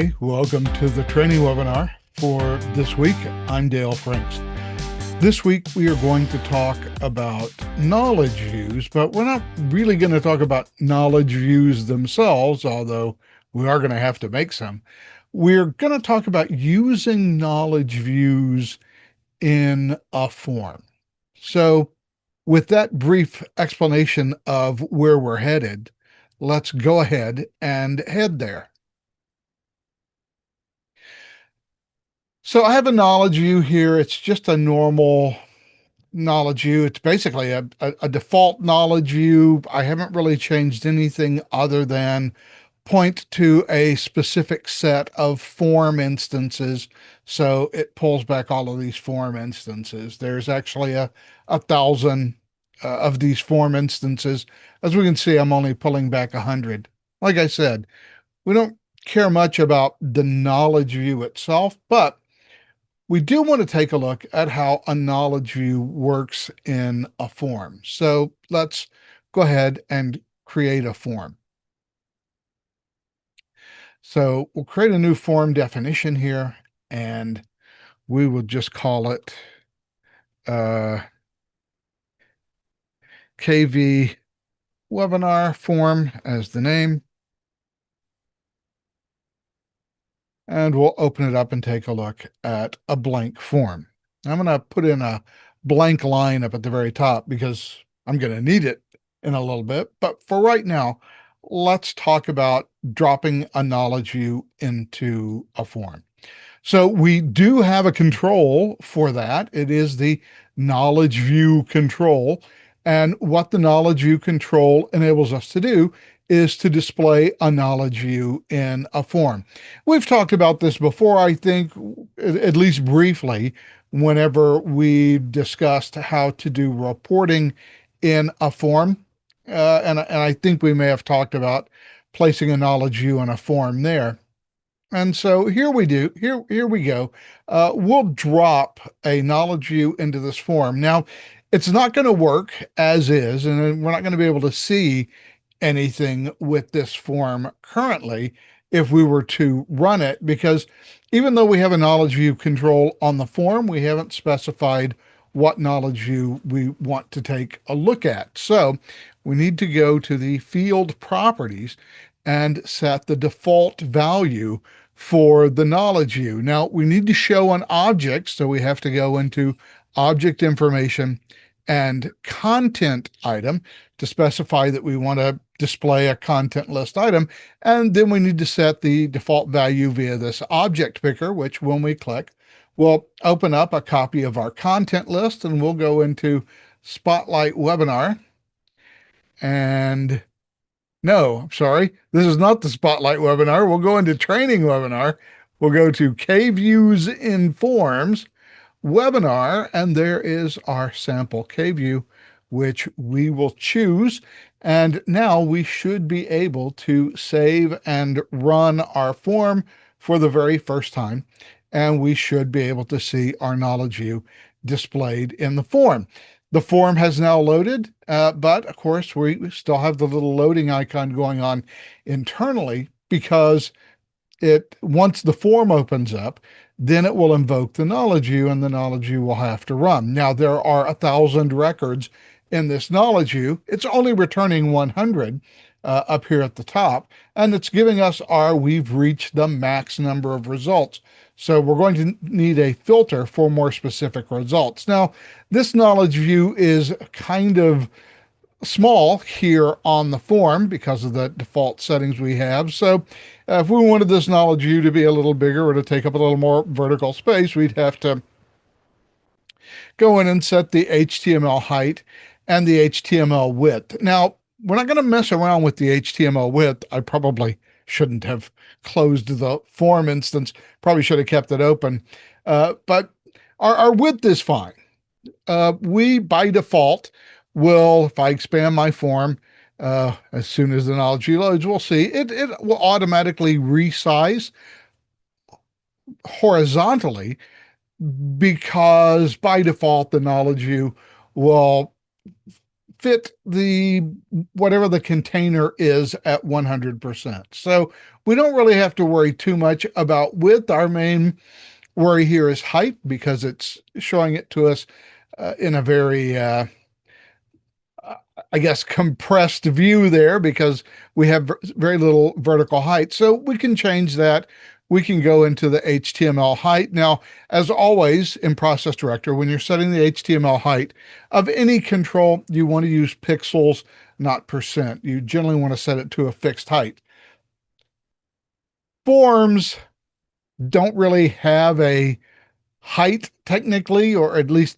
everybody. Welcome to the training webinar for this week. I'm Dale Franks. This week we are going to talk about knowledge views, but we're not really going to talk about knowledge views themselves, although we are going to have to make some. We're going to talk about using knowledge views in a form. So with that brief explanation of where we're headed, let's go ahead and head there. So I have a knowledge view here. It's just a normal knowledge view. It's basically a default knowledge view. I haven't really changed anything other than point to a specific set of form instances. So it pulls back all of these form instances. There's actually a 1,000 of these form instances. As we can see, I'm only pulling back 100. Like I said, we don't care much about the knowledge view itself, but we do want to take a look at how a knowledge view works in a form. So let's go ahead and create a form. So we'll create a new form definition here, and we will just call it KV webinar form as the name. And we'll open it up and take a look at a blank form. I'm going to put in a blank line up at the very top because I'm going to need it in a little bit. But for right now, let's talk about dropping a knowledge view into a form. So we do have a control for that. It is the knowledge view control. And what the knowledge view control enables us to do is to display a knowledge view in a form. We've talked about this before, I think, at least briefly, whenever we discussed how to do reporting in a form. And I think we may have talked about placing a knowledge view in a form there. And so here we go. We'll drop a knowledge view into this form. Now, it's not going to work as is, and we're not going to be able to see anything with this form currently if we were to run it, because even though we have a knowledge view control on the form, we haven't specified what knowledge view we want to take a look at. So we need to go to the field properties and set the default value for the knowledge view. Now we need to show an object, so we have to go into object information and content item to specify that we want to display a content list item. And then we need to set the default value via this object picker, which when we click, we'll open up a copy of our content list, and we'll go into Spotlight Webinar. And no, I'm sorry, this is not the Spotlight Webinar. We'll go into Training Webinar. We'll go to K-Views in Forms, Webinar, and there is our sample K-View, which we will choose. And now we should be able to save and run our form for the very first time. And we should be able to see our knowledge view displayed in the form. The form has now loaded, but of course we still have the little loading icon going on internally, because once the form opens up, then it will invoke the knowledge view, and the knowledge view will have to run. Now there are 1,000 records in this knowledge view. It's only returning 100 up here at the top, and it's giving us we've reached the max number of results. So we're going to need a filter for more specific results. Now, this knowledge view is kind of small here on the form because of the default settings we have. So if we wanted this knowledge view to be a little bigger or to take up a little more vertical space, we'd have to go in and set the HTML height and the HTML width. Now, we're not going to mess around with the HTML width. I probably shouldn't have closed the form instance. Probably should have kept it open. But our width is fine. We, by default, will, if I expand my form, as soon as the knowledge view loads, we'll see it will automatically resize horizontally, because by default, the knowledge view will fit the whatever the container is at 100%. So we don't really have to worry too much about width. Our main worry here is height because it's showing it to us in a very I guess, compressed view there because we have very little vertical height. So we can change that. We can go into the HTML height. Now, as always in Process Director, when you're setting the HTML height of any control, you want to use pixels, not percent. You generally want to set it to a fixed height. Forms don't really have a height technically, or at least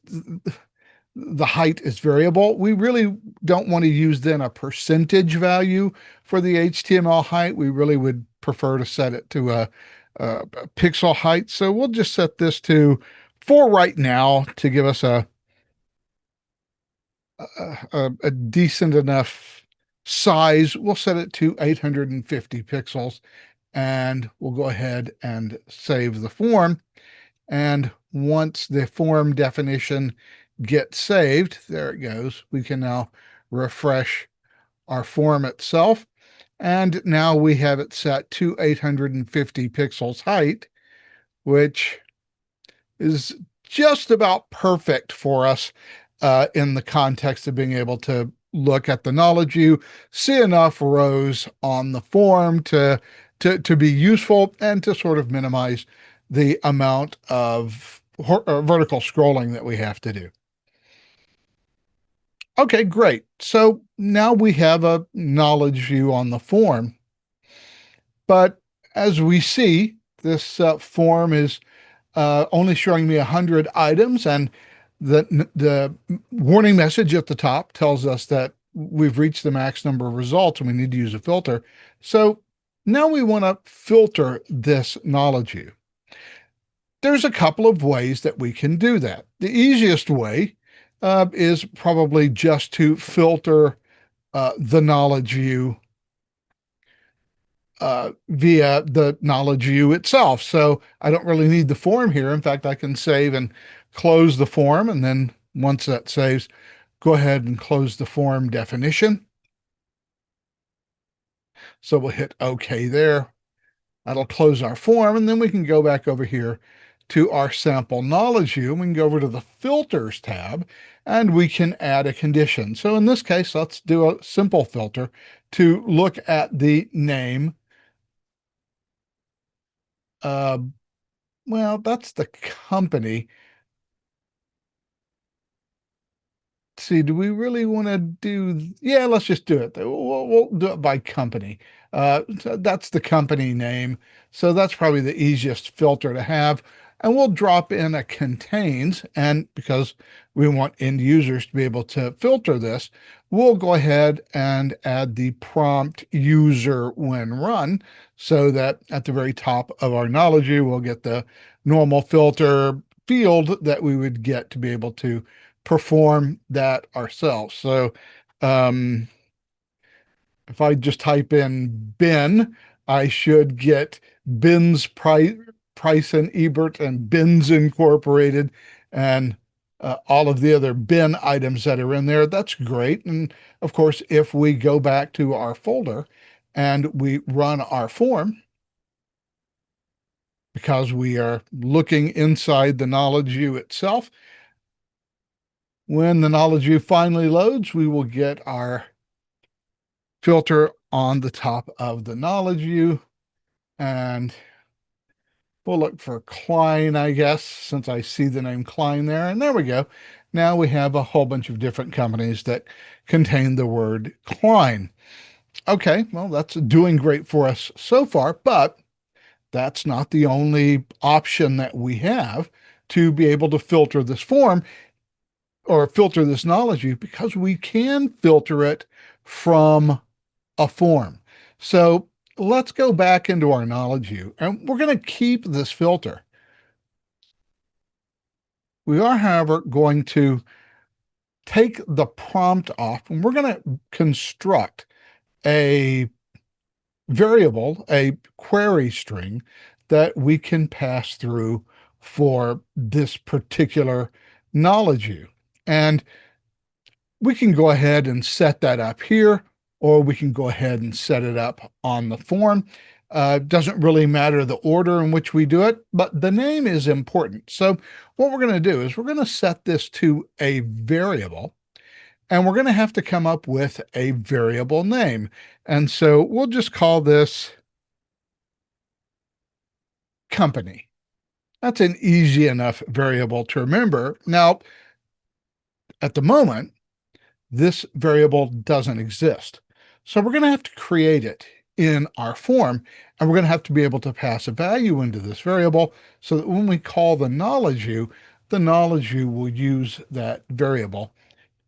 the height is variable. We really don't want to use then a percentage value for the HTML height. We really would prefer to set it to a pixel height. So we'll just set this to 4 right now to give us a decent enough size. We'll set it to 850 pixels and we'll go ahead and save the form. And once the form definition gets saved, there it goes, we can now refresh our form itself. And now we have it set to 850 pixels height, which is just about perfect for us in the context of being able to look at the knowledge view, see enough rows on the form to be useful and to sort of minimize the amount of vertical scrolling that we have to do. Okay, great. So now we have a knowledge view on the form. But as we see, this form is only showing me 100 items, and the warning message at the top tells us that we've reached the max number of results and we need to use a filter. So now we want to filter this knowledge view. There's a couple of ways that we can do that. The easiest way is probably just to filter the knowledge view via the knowledge view itself. So I don't really need the form here. In fact, I can save and close the form. And then once that saves, go ahead and close the form definition. So we'll hit OK there. That'll close our form. And then we can go back over here to our sample knowledge view. We can go over to the filters tab and we can add a condition. So in this case, let's do a simple filter to look at the name. Well, that's the company. See, do we really want to do? Yeah, let's just do it. We'll do it by company. So that's the company name. So that's probably the easiest filter to have. And we'll drop in a contains. And because we want end users to be able to filter this, we'll go ahead and add the prompt user when run so that at the very top of our knowledge view, we'll get the normal filter field that we would get to be able to perform that ourselves. So if I just type in bin, I should get Bins Price and Ebert and Bins Incorporated and all of the other bin items that are in there. That's great. And of course, if we go back to our folder and we run our form, because we are looking inside the knowledge view itself, when the knowledge view finally loads, we will get our filter on the top of the knowledge view. And we'll look for Klein, I guess, since I see the name Klein there. And there we go. Now we have a whole bunch of different companies that contain the word Klein. Okay, well, that's doing great for us so far, but that's not the only option that we have to be able to filter this form or filter this knowledge view, because we can filter it from a form. So let's go back into our knowledge view and we're going to keep this filter. We are, however, going to take the prompt off and we're going to construct a variable, a query string that we can pass through for this particular knowledge view. And We can go ahead and set that up here, or we can go ahead and set it up on the form. Doesn't really matter the order in which we do it, but the name is important. So what we're going to do is we're going to set this to a variable, and we're going to have to come up with a variable name. And so we'll just call this company. That's an easy enough variable to remember. Now, at the moment, this variable doesn't exist. So we're going to have to create it in our form, and we're going to have to be able to pass a value into this variable so that when we call the knowledge view, the knowledge view will use that variable.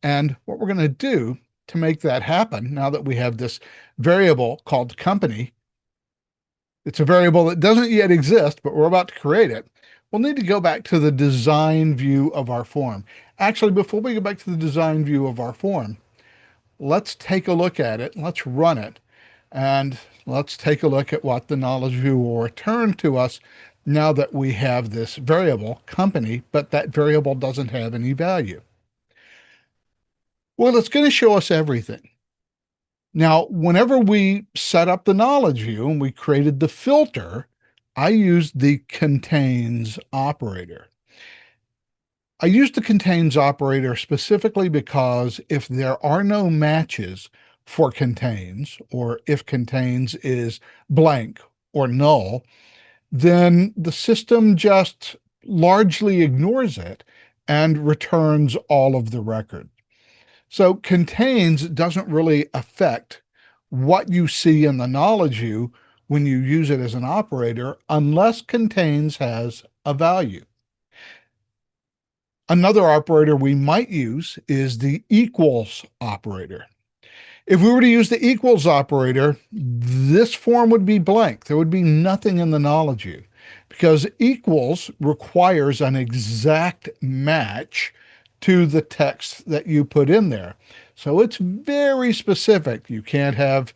And what we're going to do to make that happen, now that we have this variable called company, it's a variable that doesn't yet exist, but we're about to create it. We'll need to go back to the design view of our form. Actually, before we go back to the design view of our form, let's take a look at it. Let's run it. And let's take a look at what the knowledge view will return to us now that we have this variable company, but that variable doesn't have any value. Well, it's going to show us everything. Now, whenever we set up the knowledge view and we created the filter, I used the contains operator. I used the contains operator specifically because if there are no matches for contains, or if contains is blank or null, then the system just largely ignores it and returns all of the record. So contains doesn't really affect what you see in the knowledge view when you use it as an operator unless contains has a value. Another operator we might use is the equals operator. If we were to use the equals operator, this form would be blank. There would be nothing in the knowledge view because equals requires an exact match to the text that you put in there. So it's very specific. You can't have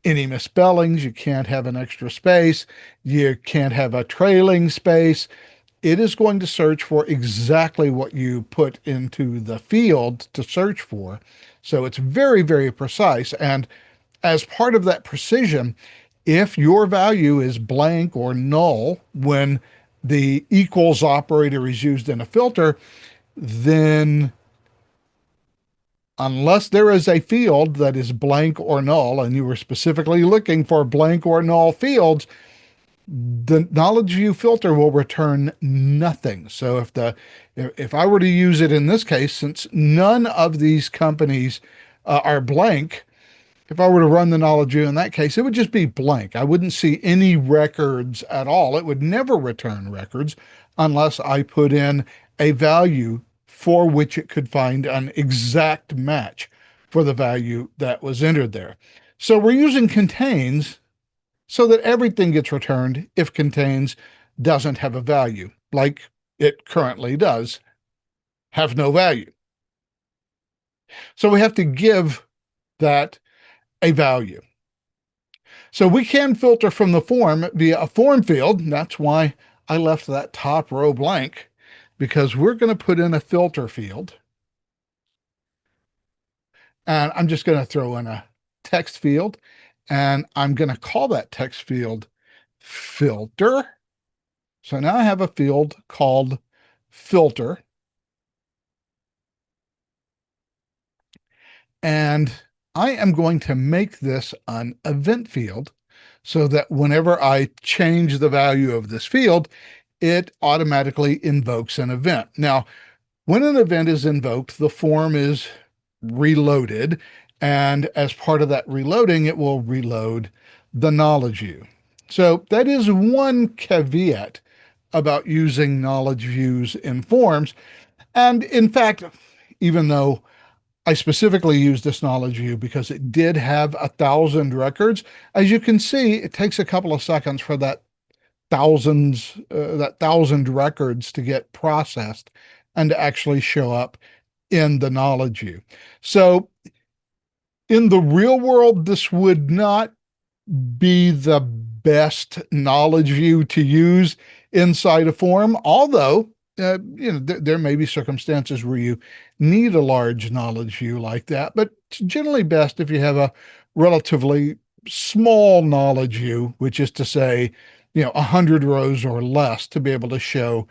any misspellings. You can't have an extra space. You can't have a trailing space. It is going to search for exactly what you put into the field to search for. So it's very, very precise. And as part of that precision, if your value is blank or null when the equals operator is used in a filter, then unless there is a field that is blank or null, and you were specifically looking for blank or null fields, the knowledge view filter will return nothing. So if I were to use it in this case, since none of these companies are blank, if I were to run the knowledge view in that case, it would just be blank. I wouldn't see any records at all. It would never return records unless I put in a value for which it could find an exact match for the value that was entered there. So we're using contains so that everything gets returned if contains doesn't have a value, like it currently does have no value. So we have to give that a value. So we can filter from the form via a form field. And that's why I left that top row blank, because we're going to put in a filter field. And I'm just going to throw in a text field, and I'm going to call that text field filter. So now I have a field called filter. And I am going to make this an event field so that whenever I change the value of this field, it automatically invokes an event. Now, when an event is invoked, the form is reloaded. And as part of that reloading, it will reload the knowledge view. So that is one caveat about using knowledge views in forms. And in fact, even though I specifically used this knowledge view because it did have 1,000 records, as you can see, it takes a couple of seconds for that 1,000 records to get processed and to actually show up in the knowledge view. So in the real world, this would not be the best knowledge view to use inside a form, although there may be circumstances where you need a large knowledge view like that, but it's generally best if you have a relatively small knowledge view, which is to say, 100 rows or less to be able to show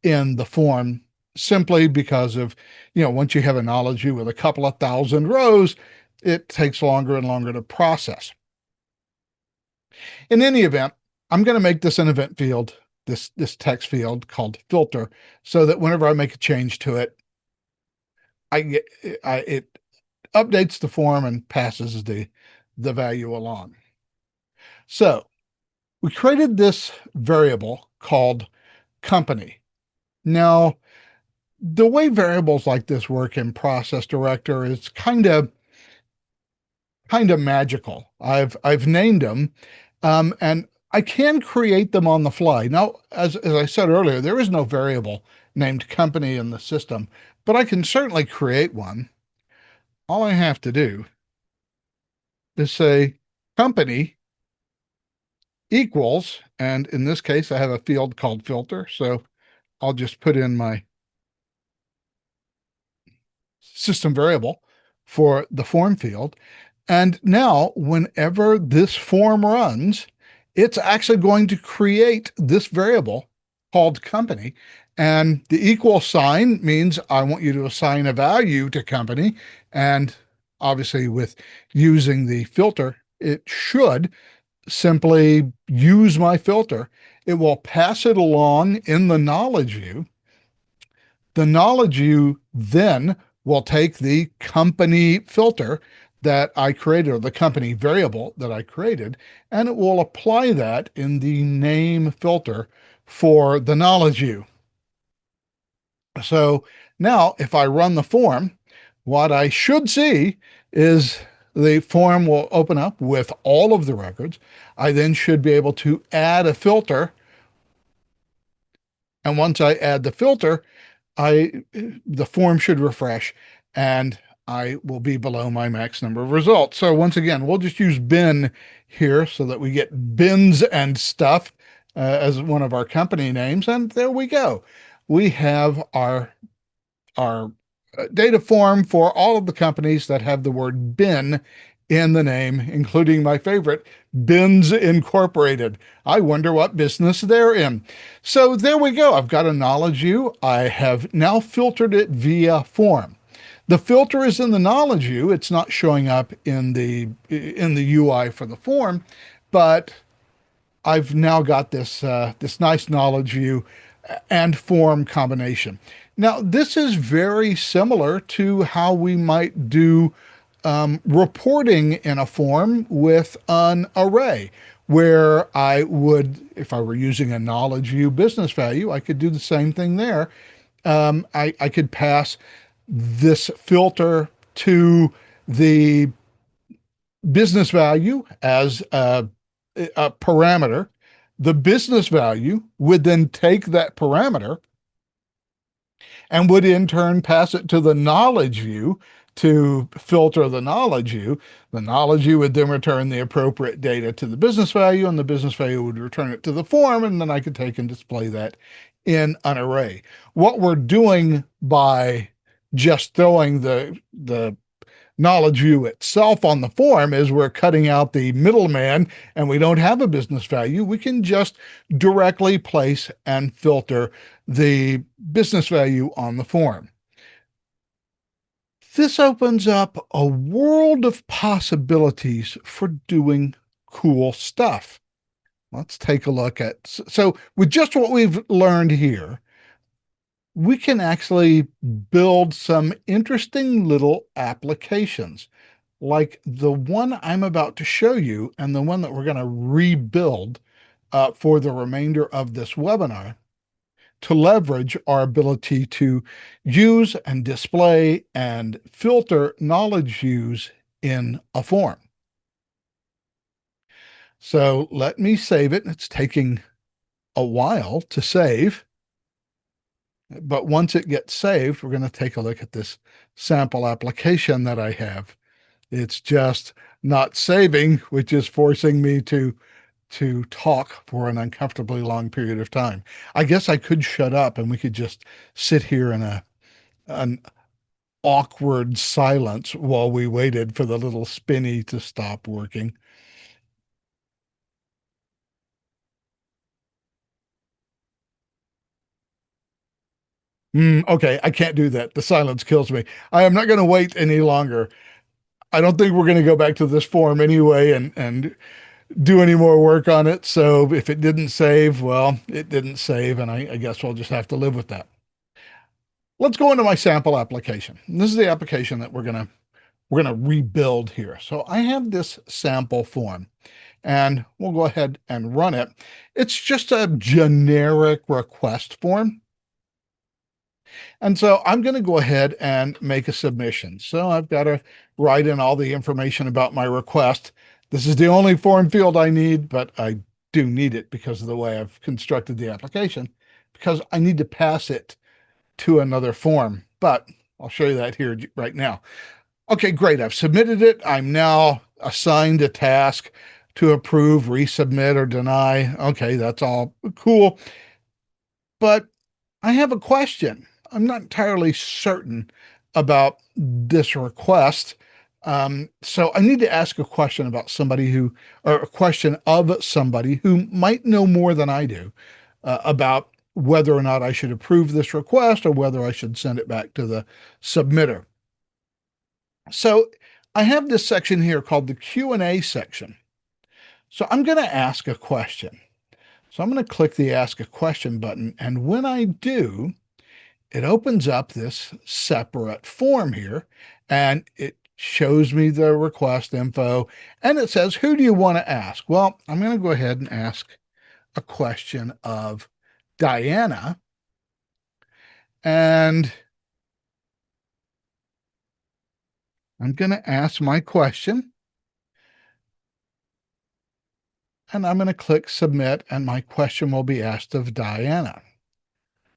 in the form, simply because of, once you have a knowledge view with a couple of thousand rows, it takes longer and longer to process. In any event, I'm going to make this an event field, this text field called filter, so that whenever I make a change to it, it updates the form and passes the value along. So we created this variable called company. Now, the way variables like this work in Process Director is kind of magical. I've named them, and I can create them on the fly. Now, as I said earlier, there is no variable named company in the system, but I can certainly create one. All I have to do is say company equals, and in this case, I have a field called filter, so I'll just put in my system variable for the form field. And now, whenever this form runs, it's actually going to create this variable called company. And the equal sign means I want you to assign a value to company. And obviously, with using the filter, it should simply use my filter. It will pass it along in the knowledge view. The knowledge view then will take the company filter that I created, or the company variable that I created, and it will apply that in the name filter for the knowledge view. So now if I run the form, what I should see is the form will open up with all of the records. I then should be able to add a filter. And once I add the filter, the form should refresh and I will be below my max number of results. So once again, we'll just use bin here so that we get bins and stuff as one of our company names. And there we go. We have our data form for all of the companies that have the word bin in the name, including my favorite, Bins Incorporated. I wonder what business they're in. So there we go. I've got a knowledge view. I have now filtered it via form. The filter is in the knowledge view. It's not showing up in the UI for the form, but I've now got this nice knowledge view and form combination. Now, this is very similar to how we might do reporting in a form with an array, where I would, if I were using a knowledge view business value, I could do the same thing there. I could pass this filter to the business value as a parameter. The business value would then take that parameter and would in turn pass it to the knowledge view to filter the knowledge view. The knowledge view would then return the appropriate data to the business value, and the business value would return it to the form, and then I could take and display that in an array. What we're doing by just throwing the knowledge view itself on the form is we're cutting out the middleman, and we don't have a business value. We can just directly place and filter the business value on the form. This opens up a world of possibilities for doing cool stuff. Let's take a look at, so with just what we've learned here, we can actually build some interesting little applications, like the one I'm about to show you and the one that we're going to rebuild for the remainder of this webinar, to leverage our ability to use and display and filter knowledge views in a form. So let me save it. It's taking a while to save, but once it gets saved, we're going to take a look at this sample application that I have. It's just not saving, which is forcing me to to talk for an uncomfortably long period of time. I guess I could shut up and we could just sit here in an awkward silence while we waited for the little spinny to stop working. Okay, I can't do that. The silence kills me. I am not going to wait any longer. I don't think we're going to go back to this form anyway and do any more work on it. So if it didn't save, well, it didn't save, and I guess we'll just have to live with that. Let's go into my sample application. This is the application that we're gonna rebuild here. So I have this sample form, and we'll go ahead and run it. It's just a generic request form. And so I'm going to go ahead and make a submission. So I've got to write in all the information about my request. This is the only form field I need, but I do need it because of the way I've constructed the application, because I need to pass it to another form. But I'll show you that here right now. Okay, great. I've submitted it. I'm now assigned a task to approve, resubmit, or deny. Okay, that's all cool. But I have a question. I'm not entirely certain about this request. So I need to ask a question about somebody who, or a question of somebody who might know more than I do about whether or not I should approve this request or whether I should send it back to the submitter. So I have this section here called the Q&A section. So I'm going to ask a question. So I'm going to click the Ask a Question button. And when I do, it opens up this separate form here, and it shows me the request info, and it says, who do you want to ask? Well, I'm going to go ahead and ask a question of Diana. And I'm going to ask my question. And I'm going to click Submit, and my question will be asked of Diana.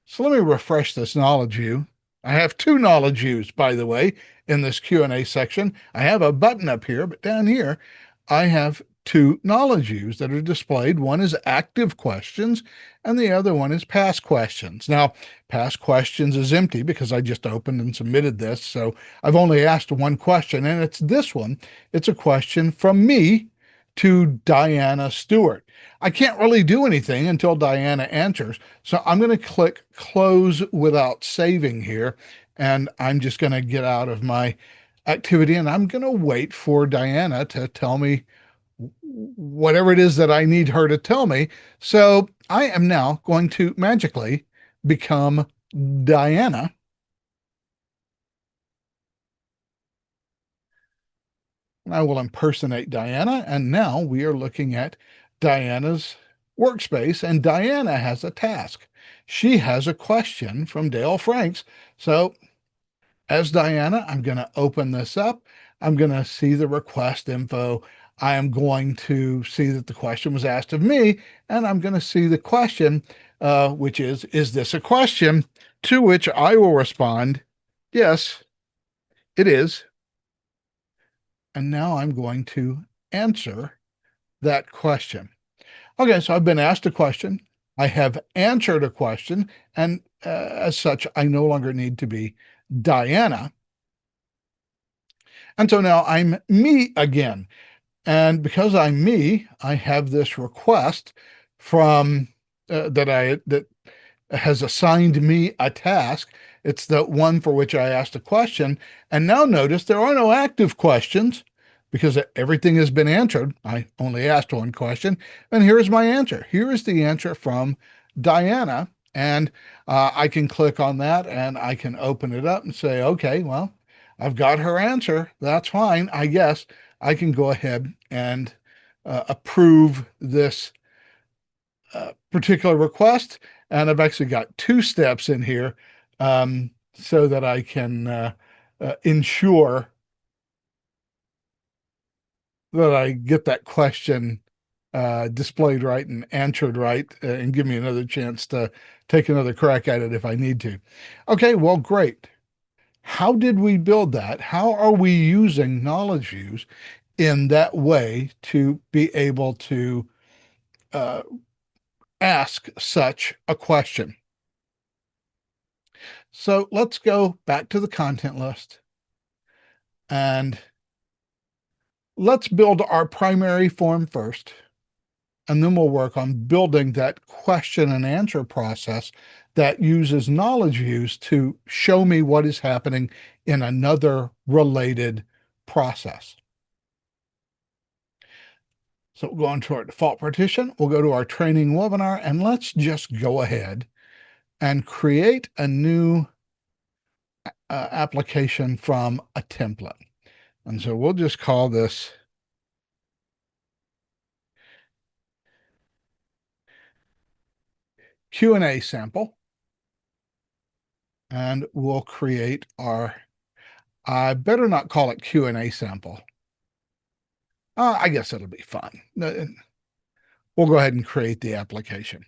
So let me refresh this knowledge view. I have two knowledge views, by the way, in this Q&A section. I have a button up here, but down here, I have two knowledge views that are displayed. One is active questions, and the other one is past questions. Now, past questions is empty because I just opened and submitted this, so I've only asked one question, and it's this one. It's a question from me to Diana Stewart. I can't really do anything until Diana answers, so I'm going to click Close Without Saving here, and I'm just going to get out of my activity, and I'm going to wait for Diana to tell me whatever it is that I need her to tell me. So I am now going to magically become Diana. I will impersonate Diana. And now we are looking at Diana's workspace, and Diana has a task. She has a question from Dale Franks. So as Diana, I'm going to open this up. I'm going to see the request info. I am going to see that the question was asked of me, and I'm going to see the question, which is this a question? To which I will respond, yes, it is. And now I'm going to answer that question. Okay, so I've been asked a question. I have answered a question, and as such, I no longer need to be Diana. And so now I'm me again. And because I'm me, I have this request from that has assigned me a task. It's the one for which I asked a question. And now notice there are no active questions because everything has been answered. I only asked one question. And here's my answer. Here is the answer from Diana. And I can click on that and I can open it up and say, okay, well, I've got her answer. That's fine. I guess I can go ahead and approve this particular request. And I've actually got two steps in here so that I can ensure that I get that question displayed right and answered right and give me another chance to take another crack at it if I need to. Okay, well, great. How did we build that? How are we using knowledge views in that way to be able to ask such a question. So let's go back to the content list and let's build our primary form first. And then we'll work on building that question and answer process that uses knowledge views to show me what is happening in another related process. So we'll go into our default partition. We'll go to our training webinar, and let's just go ahead and create a new application from a template. And so we'll just call this Q&A sample. And we'll create our, I better not call it Q&A sample. I guess it'll be fun. We'll go ahead and create the application.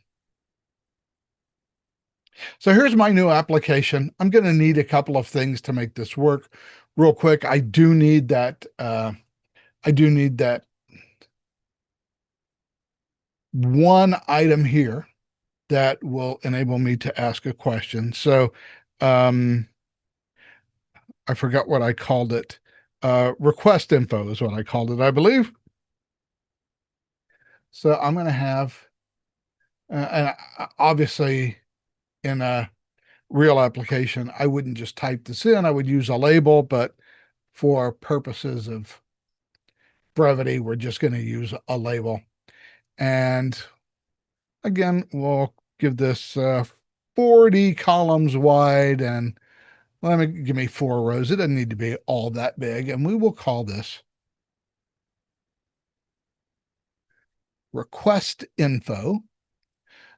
So here's my new application. I'm going to need a couple of things to make this work real quick. I do need that one item here that will enable me to ask a question. So I forgot what I called it. Request info is what I called it, I believe. So I'm going to have, and obviously in a real application, I wouldn't just type this in. I would use a label, but for purposes of brevity, we're just going to use a label. And again, we'll give this 40 columns wide, and give me 4 rows. It doesn't need to be all that big. And we will call this request info.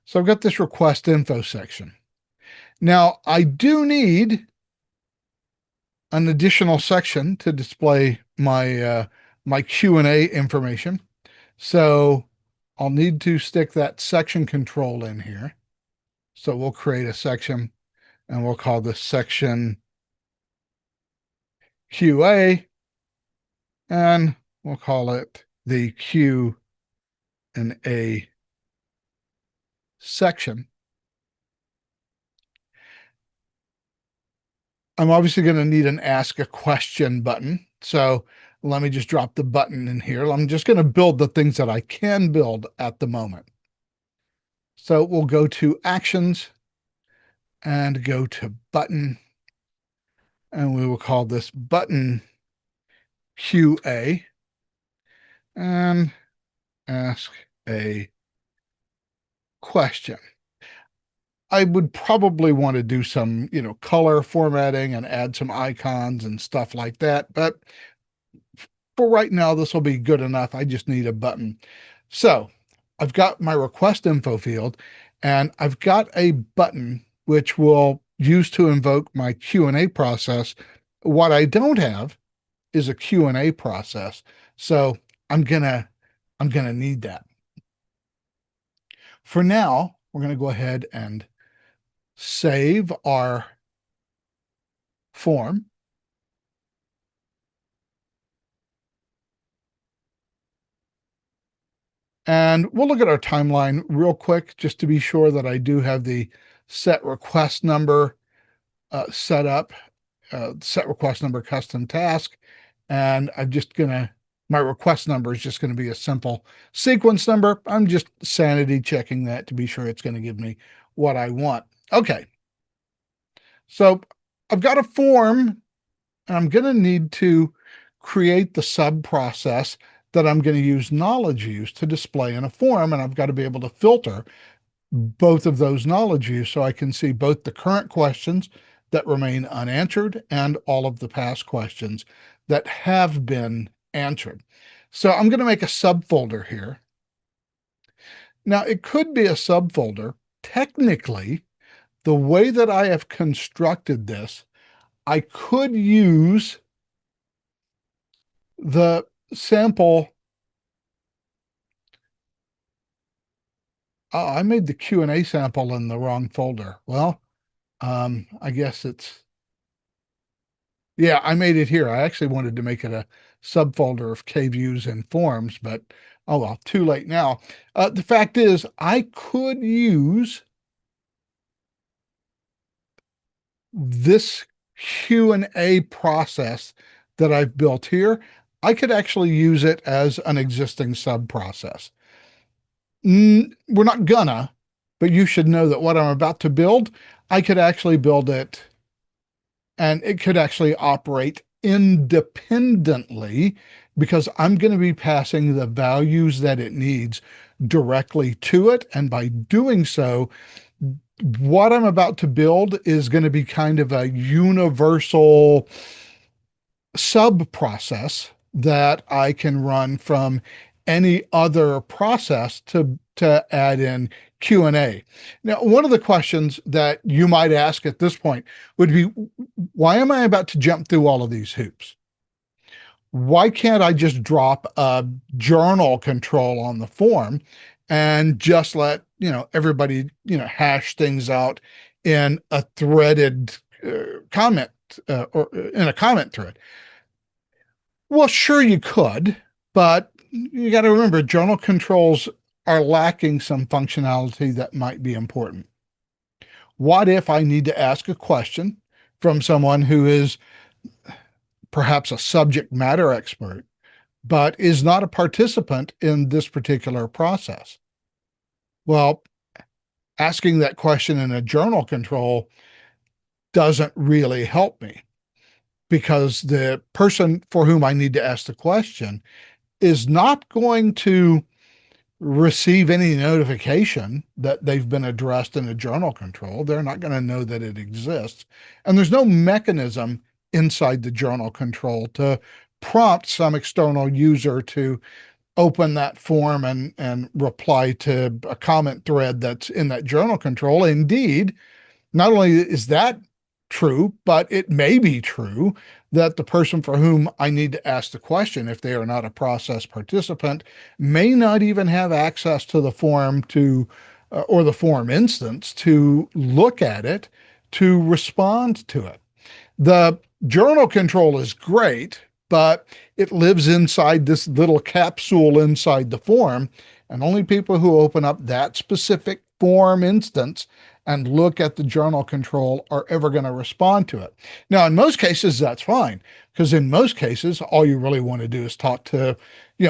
So I've got this request info section. Now I do need an additional section to display my my Q&A information. So I'll need to stick that section control in here. So we'll create a section and we'll call this section QA, and we'll call it the Q&A section. I'm obviously going to need an ask a question button. So let me just drop the button in here. I'm just going to build the things that I can build at the moment. So we'll go to actions and go to button, and we will call this button QA and ask a question. I would probably want to do some, color formatting and add some icons and stuff like that. But for right now, this will be good enough. I just need a button. So I've got my request info field, and I've got a button which will use to invoke my Q&A process. What I don't have is a Q&A process. So I'm gonna need that. For now, we're going to go ahead and save our form. And we'll look at our timeline real quick just to be sure that I do have the set request number set up, set request number custom task. And my request number is just going to be a simple sequence number. I'm just sanity checking that to be sure it's going to give me what I want. Okay. So I've got a form, and I'm going to need to create the sub process that I'm going to use knowledge views to display in a form. And I've got to be able to filter both of those knowledge views so I can see both the current questions that remain unanswered and all of the past questions that have been answered. So I'm going to make a subfolder here. Now, it could be a subfolder. Technically, the way that I have constructed this, I could use the sample. Oh, I made the Q&A sample in the wrong folder. Well, I guess yeah, I made it here. I actually wanted to make it a subfolder of KViews and forms, but oh well, too late now. The fact is, I could use this Q&A process that I've built here. I could actually use it as an existing sub process. We're not gonna, but you should know that what I'm about to build, I could actually build it and it could actually operate independently because I'm going to be passing the values that it needs directly to it. And by doing so, what I'm about to build is going to be kind of a universal sub process that I can run from any other process to add in Q&A. Now, one of the questions that you might ask at this point would be, why am I about to jump through all of these hoops? Why can't I just drop a journal control on the form and just let, everybody, hash things out in a threaded comment or in a comment thread? Well, sure you could, but you got to remember journal controls are lacking some functionality that might be important. What if I need to ask a question from someone who is perhaps a subject matter expert, but is not a participant in this particular process? Well, asking that question in a journal control doesn't really help me because the person for whom I need to ask the question is not going to receive any notification that they've been addressed in a journal control. They're not going to know that it exists. And there's no mechanism inside the journal control to prompt some external user to open that form and reply to a comment thread that's in that journal control. Indeed, not only is that true, but it may be true that the person for whom I need to ask the question, if they are not a process participant, may not even have access to the form or the form instance to look at it, to respond to it. The journal control is great, but it lives inside this little capsule inside the form, and only people who open up that specific form instance and look at the journal control are ever going to respond to it. Now, in most cases, that's fine, because in most cases, all you really want to do is talk to,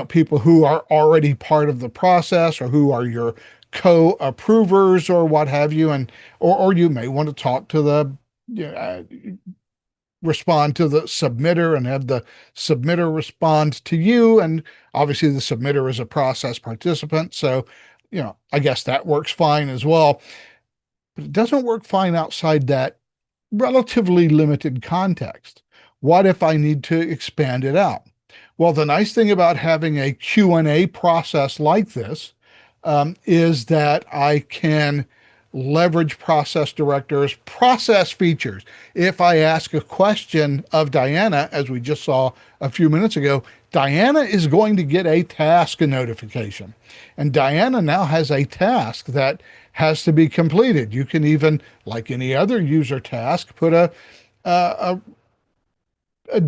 people who are already part of the process or who are your co-approvers or what have you, and or you may want to talk to the respond to the submitter and have the submitter respond to you. And obviously the submitter is a process participant. So, I guess that works fine as well. But it doesn't work fine outside that relatively limited context. What if I need to expand it out? Well, the nice thing about having a Q&A process like this is that I can leverage process directors, process features. If I ask a question of Diana, as we just saw a few minutes ago, Diana is going to get a task notification. And Diana now has a task that has to be completed. You can even, like any other user task, put a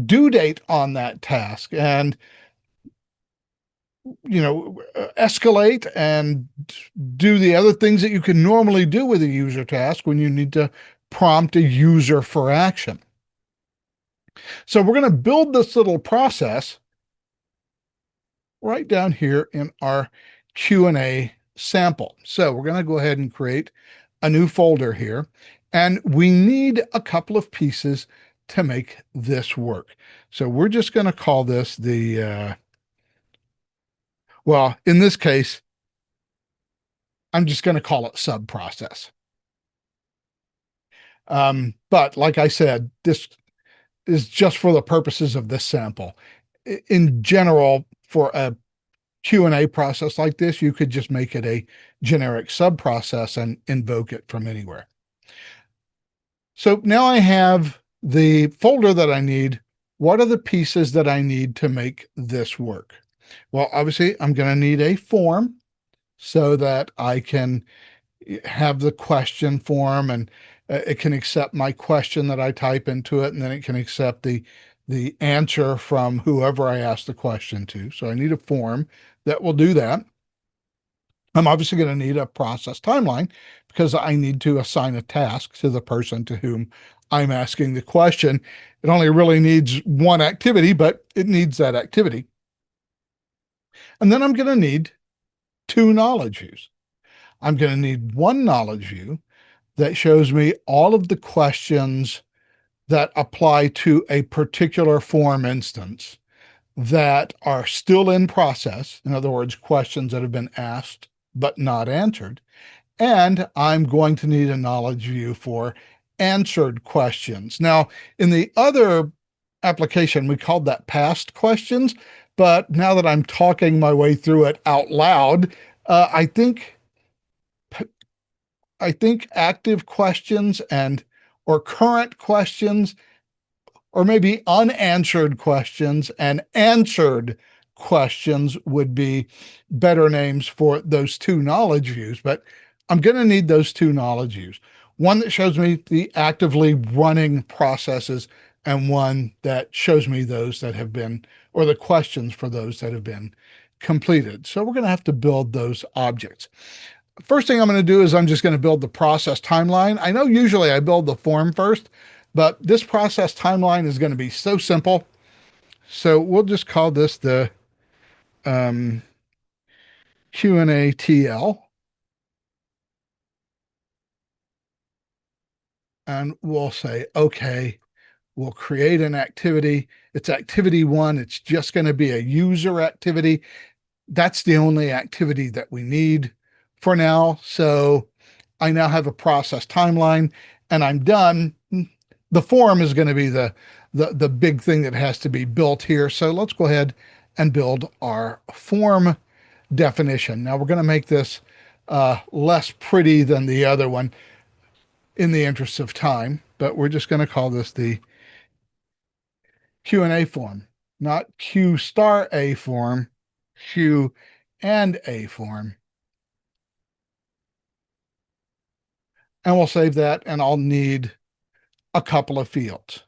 due date on that task and escalate and do the other things that you can normally do with a user task when you need to prompt a user for action. So we're going to build this little process right down here in our Q&A sample. So we're going to go ahead and create a new folder here, and we need a couple of pieces to make this work. So we're just going to call this well, in this case, I'm just going to call it sub process. But like I said, this is just for the purposes of this sample. In general, for a Q&A process like this, you could just make it a generic sub process and invoke it from anywhere. So now I have the folder that I need. What are the pieces that I need to make this work? Well, obviously, I'm going to need a form so that I can have the question form, and it can accept my question that I type into it, and then it can accept the the answer from whoever I asked the question to. So I need a form that will do that. I'm obviously going to need a process timeline because I need to assign a task to the person to whom I'm asking the question. It only really needs one activity, but it needs that activity. And then I'm going to need two knowledge views. I'm going to need one knowledge view that shows me all of the questions that apply to a particular form instance that are still in process. In other words, questions that have been asked but not answered. And I'm going to need a knowledge view for answered questions. Now, in the other application, we called that past questions. But now that I'm talking my way through it out loud, I think active questions and or current questions or maybe unanswered questions and answered questions would be better names for those two knowledge views. But I'm going to need those two knowledge views. One that shows me the actively running processes and one that shows me those that have been, or the questions for those that have been completed. So we're going to have to build those objects. First thing I'm going to do is I'm just going to build the process timeline. I know usually I build the form first, but this process timeline is going to be so simple. So we'll just call this the Q&A TL. And we'll say, okay, we'll create an activity. It's activity one. It's just going to be a user activity. That's the only activity that we need for now. So I now have a process timeline and I'm done. The form is going to be the big thing that has to be built here. So let's go ahead and build our form definition. Now we're going to make this less pretty than the other one in the interest of time, but we're just going to call this the Q&A form, not Q star A form, Q and A form. And we'll save that, and I'll need a couple of fields.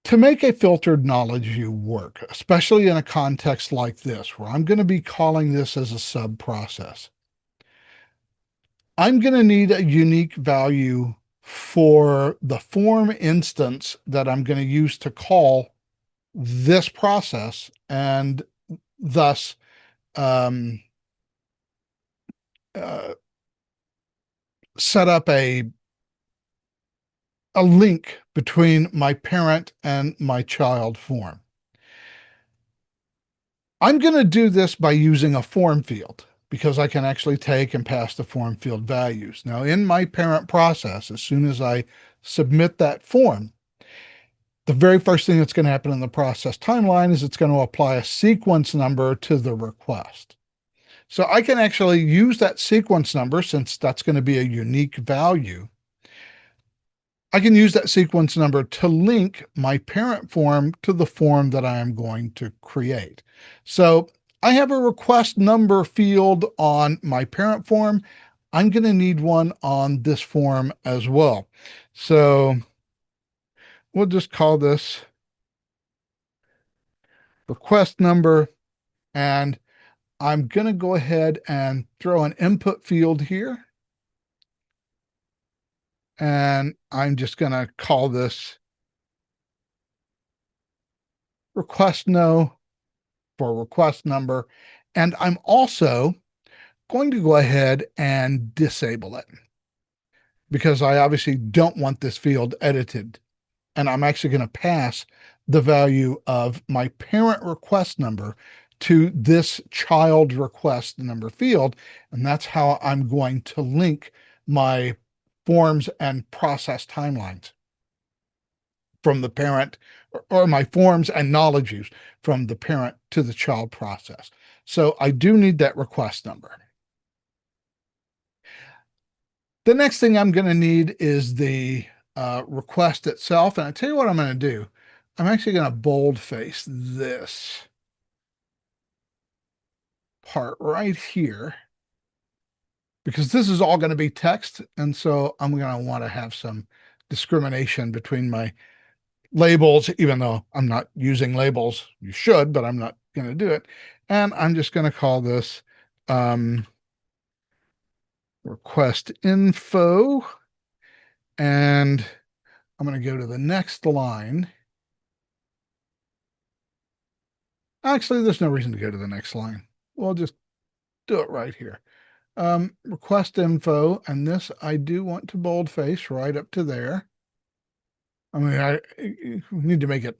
To make a filtered knowledge view work, especially in a context like this, where I'm going to be calling this as a sub-process, I'm going to need a unique value for the form instance that I'm going to use to call this process and thus set up a link between my parent and my child form. I'm going to do this by using a form field because I can actually take and pass the form field values. Now, in my parent process, as soon as I submit that form, the very first thing that's going to happen in the process timeline is it's going to apply a sequence number to the request. So I can actually use that sequence number, since that's going to be a unique value. I can use that sequence number to link my parent form to the form that I am going to create. So I have a request number field on my parent form. I'm going to need one on this form as well. So we'll just call this request number, and I'm going to go ahead and throw an input field here. And I'm just going to call this request no for request number. And I'm also going to go ahead and disable it because I obviously don't want this field edited. And I'm actually going to pass the value of my parent request number to this child request number field. And that's how I'm going to link my forms and process timelines from the parent, or my forms and knowledge views from the parent to the child process. So I do need that request number. The next thing I'm going to need is the request itself. And I tell you what I'm going to do. I'm actually going to boldface this part right here because this is all going to be text. And so I'm going to want to have some discrimination between my labels, even though I'm not using labels. You should, but I'm not going to do it. And I'm just going to call this um, request info. And I'm going to go to the next line. Actually, there's no reason to go to the next line. We'll just do it right here. Request info, and this I do want to boldface right up to there. I mean, I need to make it,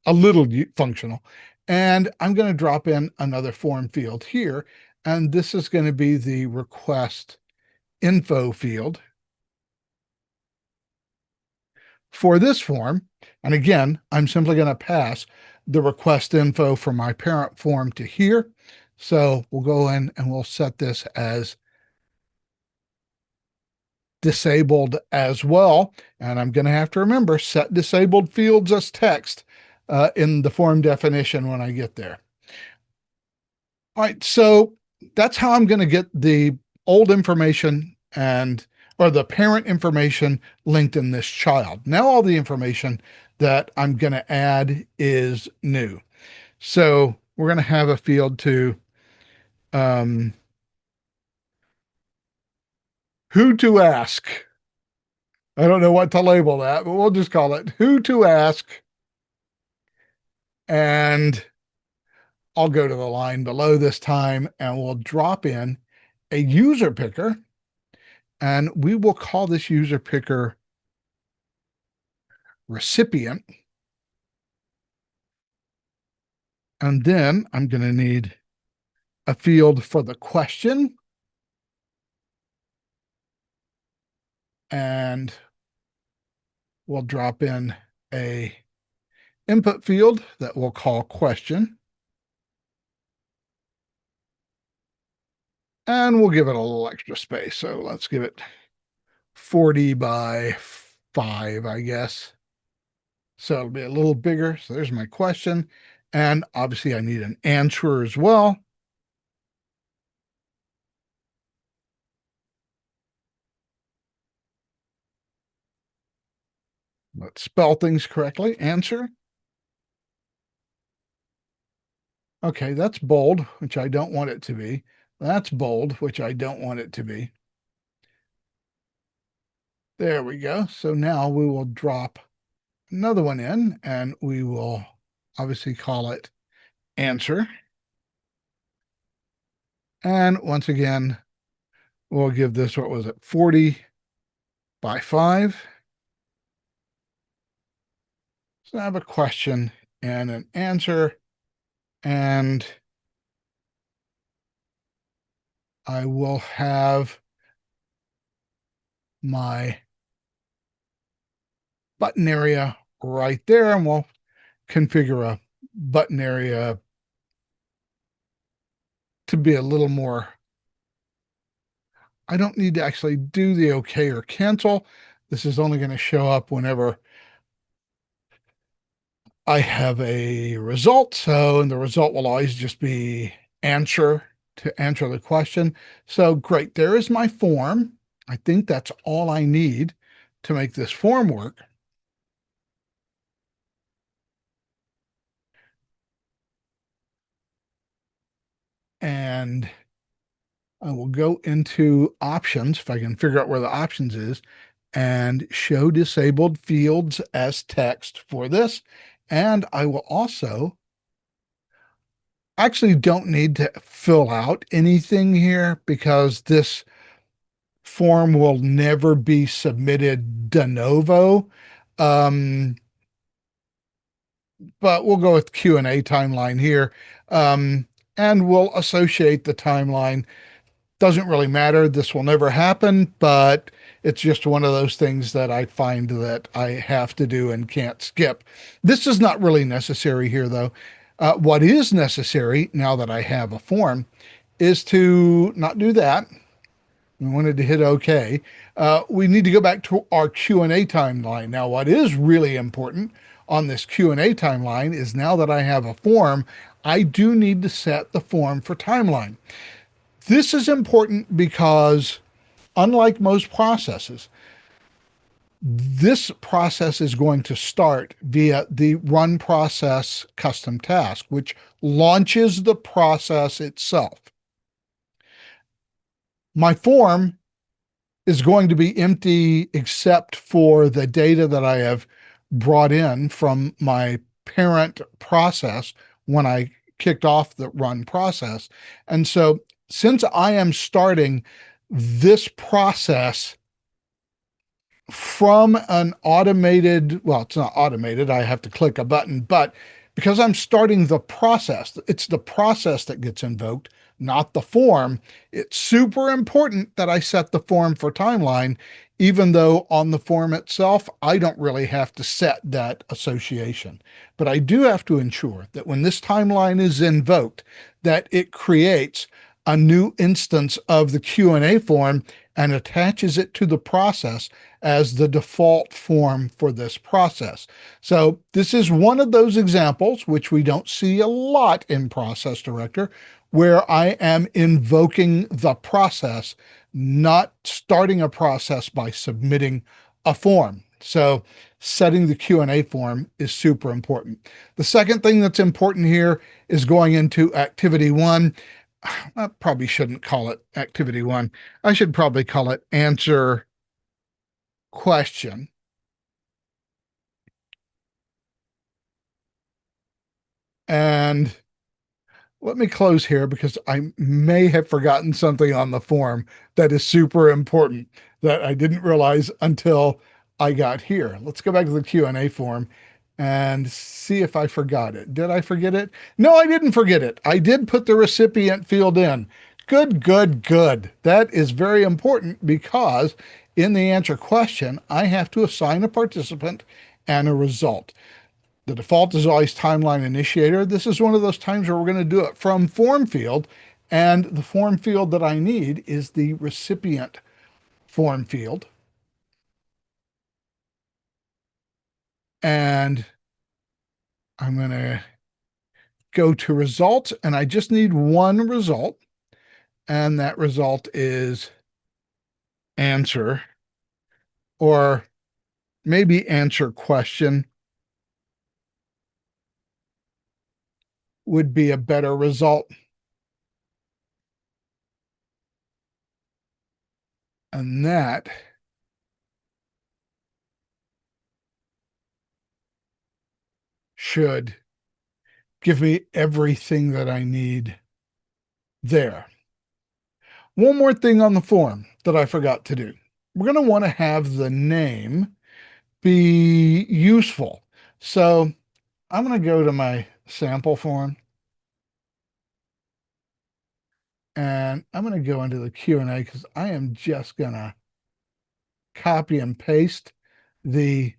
a little functional. And I'm going to drop in another form field here, and this is going to be the request info field for this form. And again, I'm simply going to pass the request info from my parent form to here. So we'll go in and we'll set this as disabled as well. And I'm going to have to remember set disabled fields as text in the form definition when I get there. All right, so that's how I'm going to get the old information or the parent information linked in this child. Now all the information that I'm going to add is new. So we're going to have a field to who to ask. I don't know what to label that, but we'll just call it who to ask. And I'll go to the line below this time and we'll drop in a user picker. And we will call this user picker recipient. And then I'm going to need a field for the question. And we'll drop in a input field that we'll call question. And we'll give it a little extra space. So let's give it 40 by 5, I guess. So it'll be a little bigger. So there's my question. And obviously I need an answer as well. Let's spell things correctly. Answer. Okay, that's bold, which I don't want it to be. That's bold, which I don't want it to be. There we go. So now we will drop another one in and we will obviously call it answer. And once again, we'll give this, what was it, 40 by 5. So I have a question and an answer, and I will have my button area right there, and we'll configure a button area to be a little more. I don't need to actually do the OK or cancel. This is only going to show up whenever I have a result. So, and the result will always just be answer to answer the question. So great. There is my form. I think that's all I need to make this form work. And I will go into options if I can figure out where the options is and show disabled fields as text for this. And I will also actually don't need to fill out anything here because this form will never be submitted de novo. But we'll go with Q&A timeline here. And we'll associate the timeline. Doesn't really matter. This will never happen, but it's just one of those things that I find that I have to do and can't skip. This is not really necessary here, though. What is necessary now that I have a form is to not do that. We wanted to hit OK. We need to go back to our Q&A timeline. Now, what is really important on this Q&A timeline is now that I have a form, I do need to set the form for timeline. This is important because unlike most processes, This process is going to start via the run process custom task, which launches the process itself. My form is going to be empty except for the data that I have brought in from my parent process when I kicked off the run process. And so since I am starting this process from an automated, well, it's not automated, I have to click a button, but because I'm starting the process, it's the process that gets invoked, not the form. It's super important that I set the form for timeline, even though on the form itself, I don't really have to set that association. But I do have to ensure that when this timeline is invoked, that it creates a new instance of the Q&A form and attaches it to the process as the default form for this process. So this is one of those examples, which we don't see a lot in Process Director, where I am invoking the process, not starting a process by submitting a form. So setting the Q&A form is super important. The second thing that's important here is going into activity one. I probably shouldn't call it activity one. I should probably call it answer question. And let me close here because I may have forgotten something on the form that is super important that I didn't realize until I got here. Let's go back to the Q&A form and see if I forgot it. Did I forget it? No, I didn't forget it. I did put the recipient field in. Good, good, good. That is very important because in the answer question, I have to assign a participant and a result. The default is always timeline initiator. This is one of those times where we're going to do it from form field. And the form field that I need is the recipient form field. And I'm going to go to results, and I just need one result. And that result is answer, or maybe answer question would be a better result. And that should give me everything that I need there. One more thing on the form that I forgot to do. We're going to want to have the name be useful. So I'm going to go to my sample form, and I'm going to go into the Q&A because I am just going to copy and paste the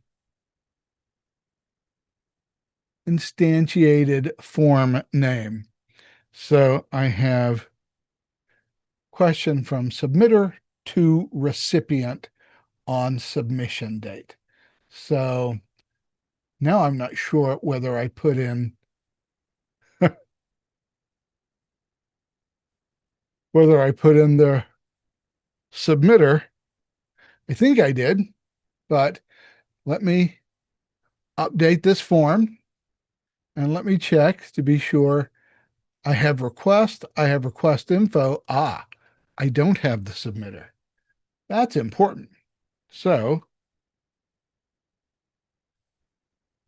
instantiated form name. So I have question from submitter to recipient on submission date. So now I'm not sure whether I put in the submitter. I think I did, but let me update this form and let me check to be sure. I have request info. I don't have the submitter. That's important. So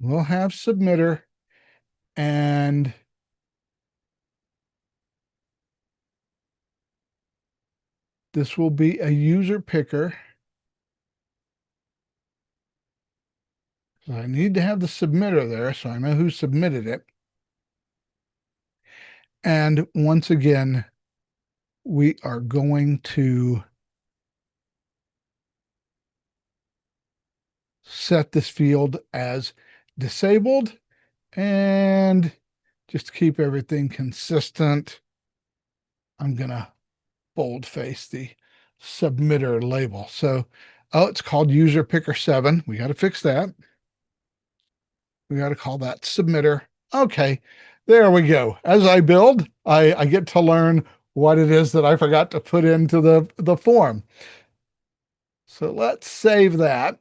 we'll have submitter, and this will be a user picker. So I need to have the submitter there so I know who submitted it. And once again, we are going to set this field as disabled, and just to keep everything consistent, I'm going to boldface the submitter label. So, oh, it's called user picker 7. We got to fix that. We got to call that submitter. Okay, there we go. As I build, I get to learn what it is that I forgot to put into the form. So let's save that.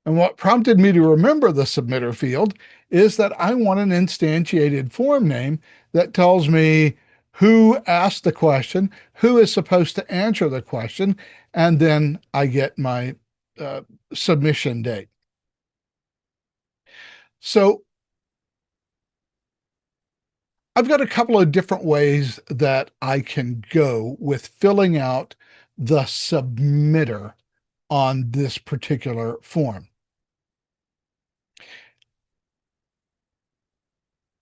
And what prompted me to remember the submitter field is that I want an instantiated form name that tells me who asked the question, who is supposed to answer the question, and then I get my uh, submission date. So I've got a couple of different ways that I can go with filling out the submitter on this particular form.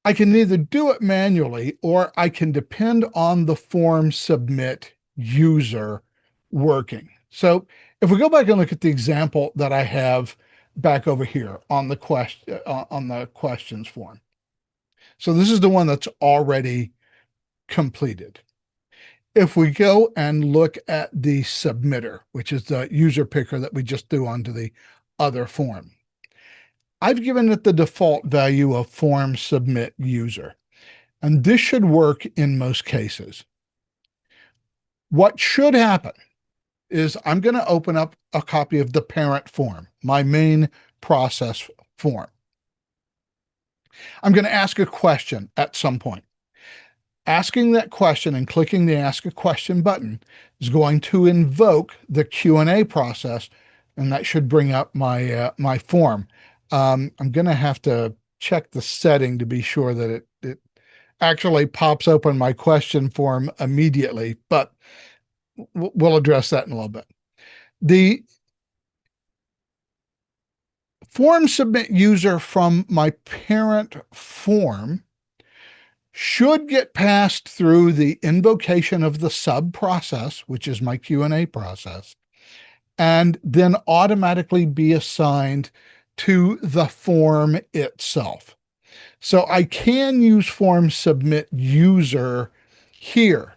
I can either do it manually or I can depend on the form submit user working. So if we go back and look at the example that I have back over here on the questions form. So this is the one that's already completed. If we go and look at the submitter, which is the user picker that we just threw onto the other form, I've given it the default value of form submit user, and this should work in most cases. What should happen is I'm going to open up a copy of the parent form, my main process form. I'm going to ask a question at some point. Asking that question and clicking the Ask a Question button is going to invoke the Q&A process, and that should bring up my form. I'm going to have to check the setting to be sure that it actually pops open my question form immediately, but we'll address that in a little bit. The form submit user from my parent form should get passed through the invocation of the sub process, which is my Q&A process, and then automatically be assigned to the form itself. So I can use form submit user here.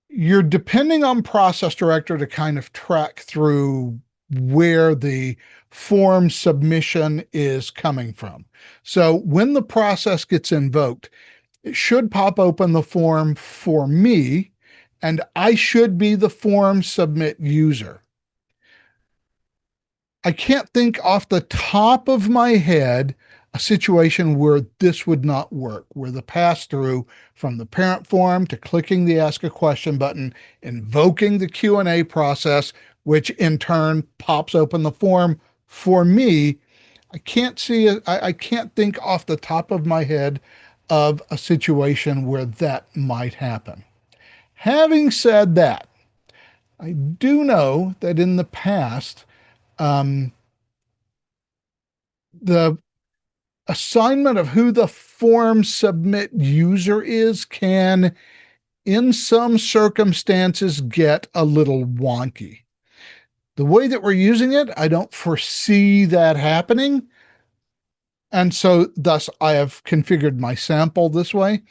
You're depending on process director to kind of track through where the form submission is coming from. So when the process gets invoked, it should pop open the form for me, and I should be the form submit user. I can't think off the top of my head a situation where this would not work, where the pass through from the parent form to clicking the Ask a Question button, invoking the Q&A process, which in turn pops open the form for me. I can't think off the top of my head of a situation where that might happen. Having said that, I do know that in the past, the assignment of who the form submit user is can, in some circumstances, get a little wonky. The way that we're using it, I don't foresee that happening. And so thus I have configured my sample this way.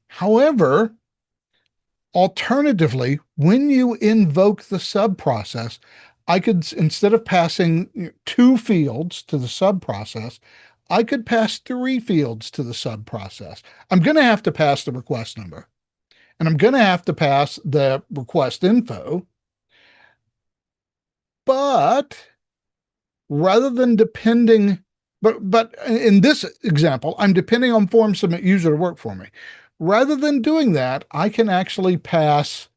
However, alternatively, when you invoke the sub process, I could, instead of passing 2 fields to the sub process, I could pass 3 fields to the sub process. I'm going to have to pass the request number, and I'm going to have to pass the request info. But rather than depending, but in this example, I'm depending on form submit user to work for me. Rather than doing that, I can actually pass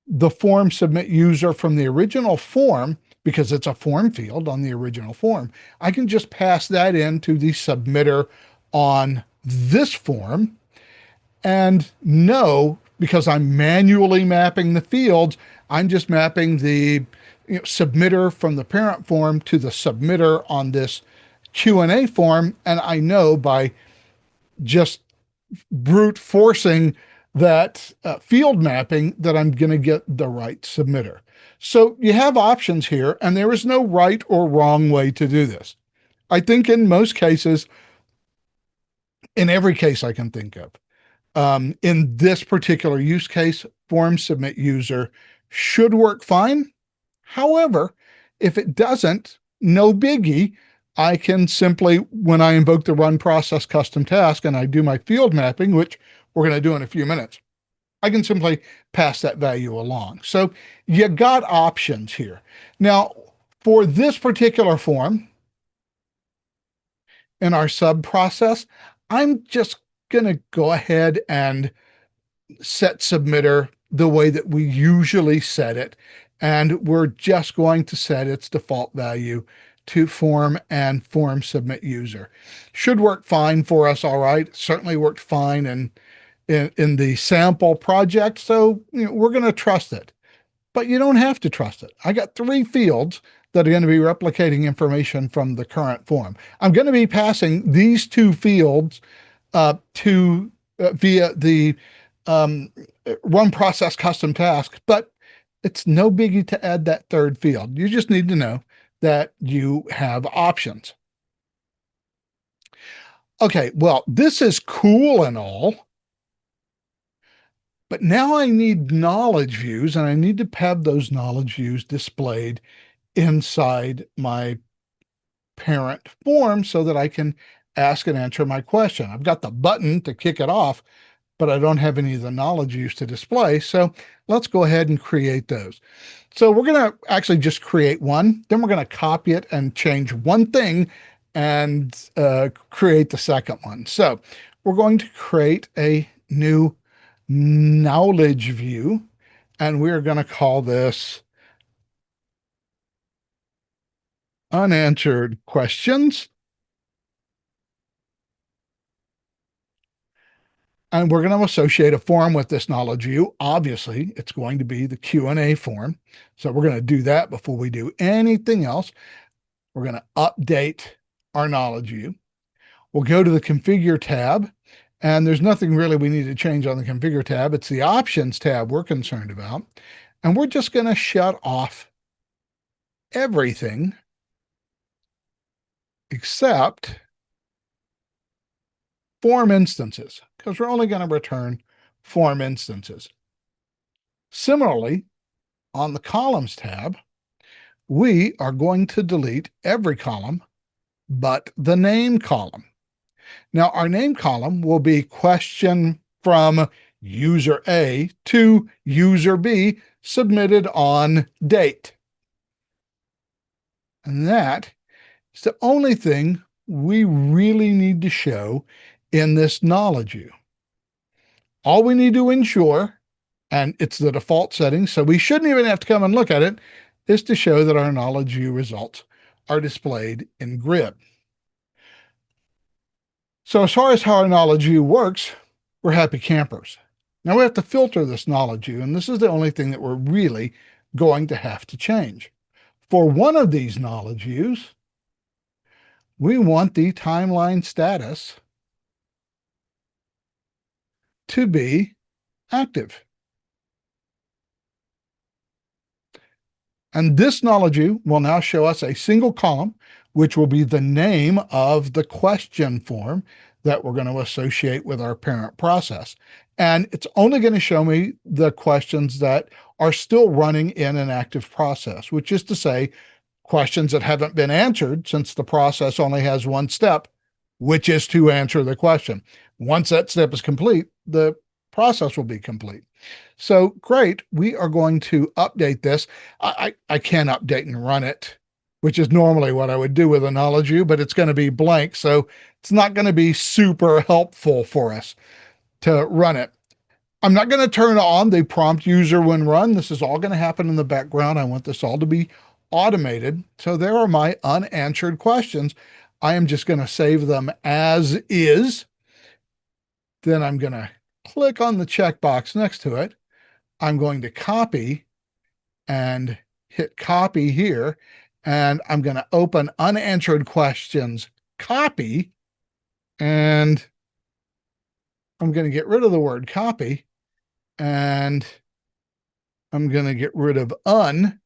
the form submit user from the original form, because it's a form field on the original form. I can just pass that into the submitter on this form and know, because I'm manually mapping the fields, I'm just mapping the submitter from the parent form to the submitter on this Q&A form. And I know by just brute forcing that field mapping that I'm going to get the right submitter. So you have options here, and there is no right or wrong way to do this. I think in most cases, in every case I can think of, in this particular use case, form submit user should work fine. However, if it doesn't, no biggie. I can simply, when I invoke the run process custom task and I do my field mapping, which we're going to do in a few minutes, I can simply pass that value along. So you got options here. Now, For this particular form in our sub process, I'm just going to go ahead and set submitter the way that we usually set it. And we're just going to set its default value to form and form submit user. Should work fine for us. All right. Certainly worked fine in the sample project. So we're going to trust it, but you don't have to trust it. I got 3 fields that are going to be replicating information from the current form. I'm going to be passing these 2 fields to via the run process custom task, but it's no biggie to add that 3rd field. You just need to know that you have options. Okay, well, this is cool and all, but now I need knowledge views, and I need to have those knowledge views displayed inside my parent form so that I can ask and answer my question. I've got the button to kick it off, but I don't have any of the knowledge views to display. So let's go ahead and create those. So we're going to actually just create one, then we're going to copy it and change one thing and create the second one. So we're going to create a new knowledge view, and we're going to call this unanswered questions. And we're going to associate a form with this knowledge view. Obviously, it's going to be the Q&A form. So we're going to do that before we do anything else. We're going to update our knowledge view. We'll go to the Configure tab, and there's nothing really we need to change on the Configure tab. It's the Options tab we're concerned about. And we're just going to shut off everything except form instances, because we're only going to return form instances. Similarly, on the Columns tab, we are going to delete every column but the name column. Now, our name column will be question from user A to user B submitted on date. And that is the only thing we really need to show in this knowledge view. All we need to ensure, and it's the default setting, so we shouldn't even have to come and look at it, is to show that our knowledge view results are displayed in grid. So as far as how our knowledge view works, we're happy campers. Now we have to filter this knowledge view, and this is the only thing that we're really going to have to change. For one of these knowledge views, we want the timeline status to be active. And this knowledge view will now show us a single column, which will be the name of the question form that we're going to associate with our parent process. And it's only going to show me the questions that are still running in an active process, which is to say, questions that haven't been answered since the process only has one step, which is to answer the question. Once that step is complete, the process will be complete. So great, we are going to update this. I can update and run it, which is normally what I would do with a knowledge view, but it's going to be blank. So it's not going to be super helpful for us to run it. I'm not going to turn on the prompt user when run. This is all going to happen in the background. I want this all to be automated. So there are my unanswered questions. I am just going to save them as is. Then I'm going to click on the checkbox next to it. I'm going to copy and hit copy here. And I'm going to open unanswered questions, copy, and I'm going to get rid of the word copy, and I'm going to get rid of un,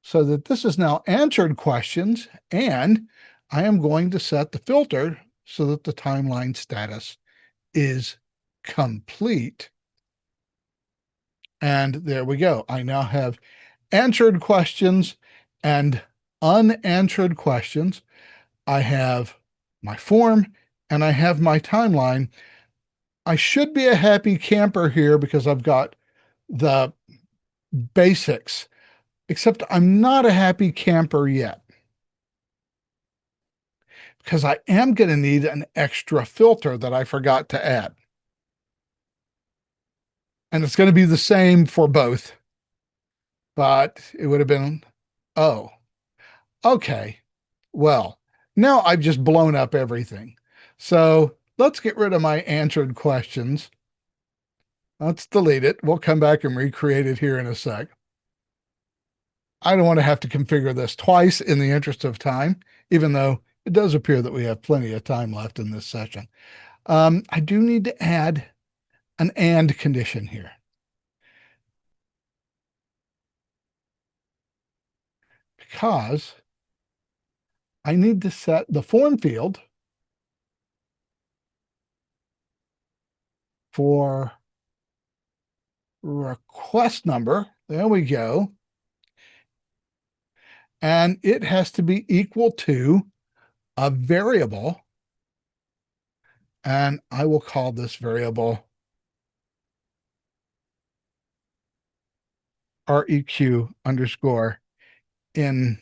so that this is now answered questions, and I am going to set the filter so that the timeline status is complete. And there we go. I now have answered questions and unanswered questions. I have my form and I have my timeline. I should be a happy camper here because I've got the basics, except I'm not a happy camper yet. because I am going to need an extra filter that I forgot to add. And it's going to be the same for both, but it would have been, oh, okay. Well, now I've just blown up everything. So let's get rid of my answered questions. Let's delete it. We'll come back and recreate it here in a sec. I don't want to have to configure this twice in the interest of time, even though it does appear that we have plenty of time left in this session. I do need to add an and condition here. Because I need to set the form field for request number. There we go. And it has to be equal to a variable. And I will call this variable REQ underscore in.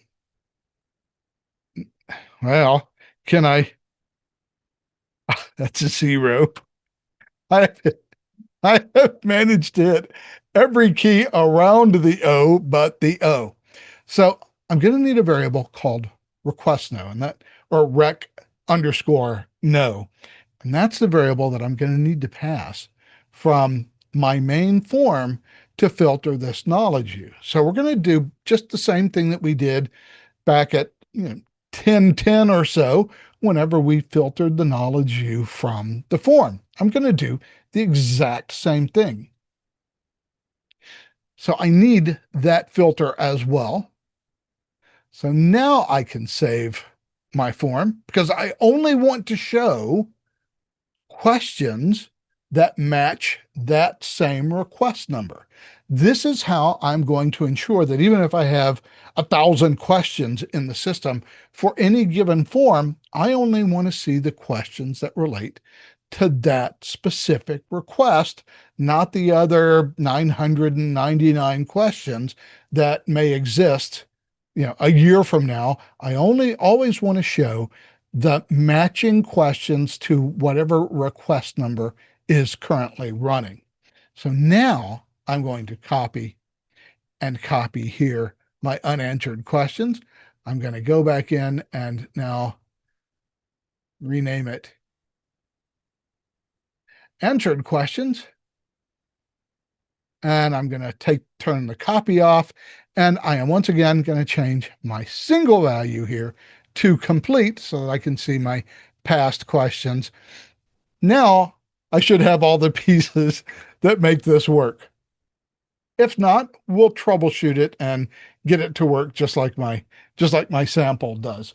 Well, can I? That's a 0. I I have managed to hit every key around the O but the O. So I'm going to need a variable called request no, and that, or rec underscore no. And that's the variable that I'm going to need to pass from my main form to filter this knowledge use. So we're going to do just the same thing that we did back at 1010 or so, whenever we filtered the knowledge view from the form. I'm going to do the exact same thing. So I need that filter as well. So now I can save my form because I only want to show questions that match that same request number. This is how I'm going to ensure that even if I have 1,000 questions in the system for any given form, I only want to see the questions that relate to that specific request, not the other 999 questions that may exist, a year from now. I always want to show the matching questions to whatever request number is currently running. So now I'm going to copy and copy here my unanswered questions. I'm going to go back in and now rename it answered questions. And I'm going to turn the copy off. And I am once again going to change my single value here to complete so that I can see my past questions. Now I should have all the pieces that make this work. If not, we'll troubleshoot it and get it to work just like my sample does.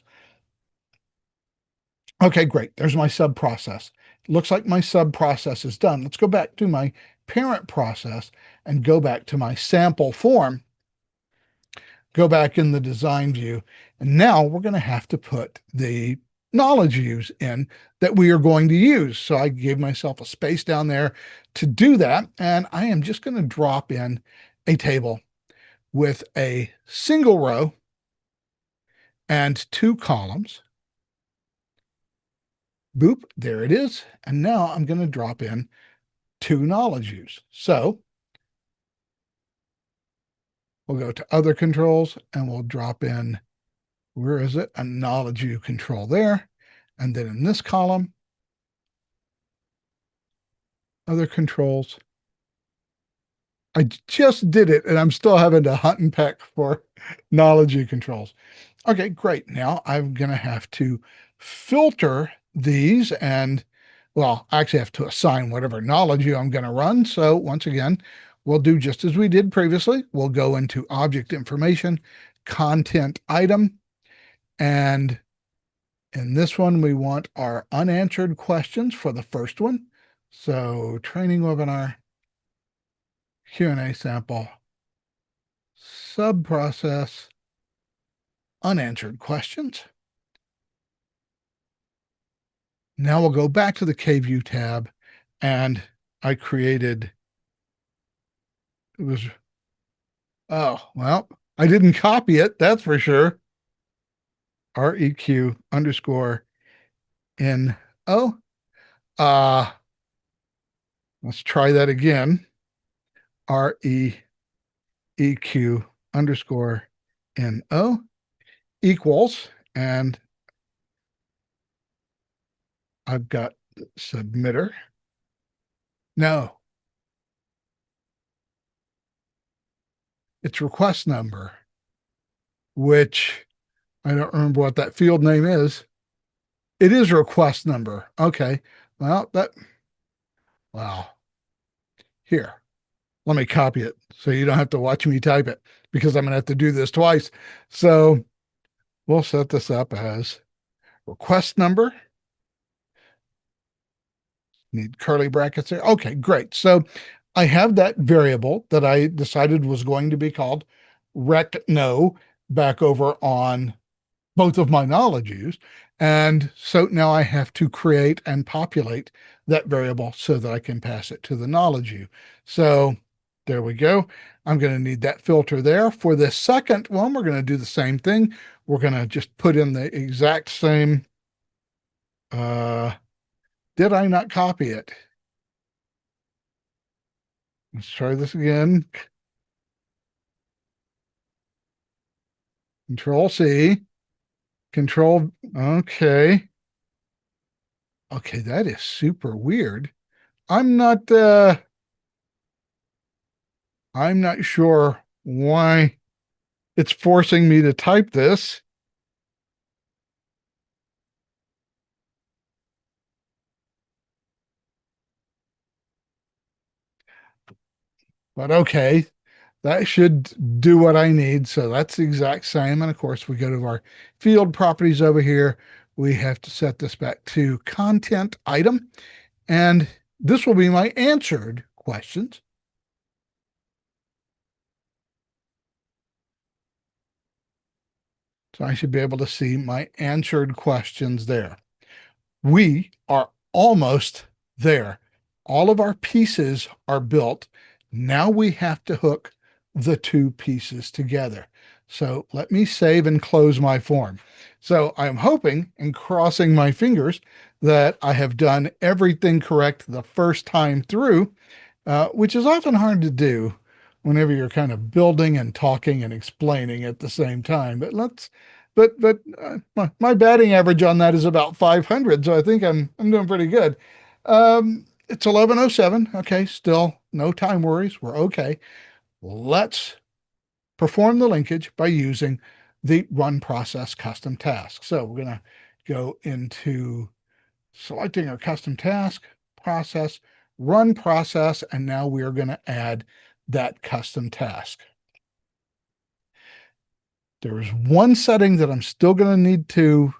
Okay, great. There's my sub process. Looks like my sub process is done. Let's go back to my parent process and go back to my sample form. Go back in the design view. And now we're going to have to put the knowledge views in that we are going to use. So I gave myself a space down there to do that. And I am just going to drop in a table with a single row and 2 columns. Boop, there it is. And now I'm going to drop in 2 knowledge views. So we'll go to other controls and we'll drop in, where is it? A knowledge view control there. And then in this column, other controls. I just did it and I'm still having to hunt and peck for knowledge view controls. Okay, great. Now I'm going to have to filter these and, well, I actually have to assign whatever knowledge view I'm going to run. So once again, we'll do just as we did previously. We'll go into object information, content item, and in this one, we want our unanswered questions for the first one. So training webinar, Q&A sample, sub-process, unanswered questions. Now we'll go back to the KView tab and I created, oh, well, I didn't copy it, that's for sure. REQ underscore N-O. Uh, let's try that again. R-E-E-Q underscore N-O equals, and I've got submitter. No, it's request number, which I don't remember what that field name is. It is request number. Okay. Well, wow. Here, let me copy it so you don't have to watch me type it because I'm going to have to do this twice. So we'll set this up as request number. Need curly brackets there. Okay, great. So I have that variable that I decided was going to be called rec no back over on both of my knowledge use. And so now I have to create and populate that variable so that I can pass it to the knowledge view. So there we go. I'm going to need that filter there. For the second one, we're going to do the same thing. We're going to just put in the exact same. Did I not copy it? Let's try this again. Control C, control, okay. Okay, that is super weird. I'm not I'm not sure why it's forcing me to type this. But okay, that should do what I need. So that's the exact same. And of course, we go to our field properties over here. We have to set this back to content item. And this will be my answered questions. So I should be able to see my answered questions there. We are almost there. All of our pieces are built. Now we have to hook the two pieces together. So let me save and close my form. So I'm hoping and crossing my fingers that I have done everything correct the first time through, which is often hard to do whenever you're kind of building and talking and explaining at the same time. But my batting average on that is about 500, so I think I'm doing pretty good. It's 11:07. Okay, still no time worries. We're okay. Let's perform the linkage by using the run process custom task. So we're going to go into selecting our custom task, process, run process, and now we are going to add that custom task. There is one setting that I'm still going to need to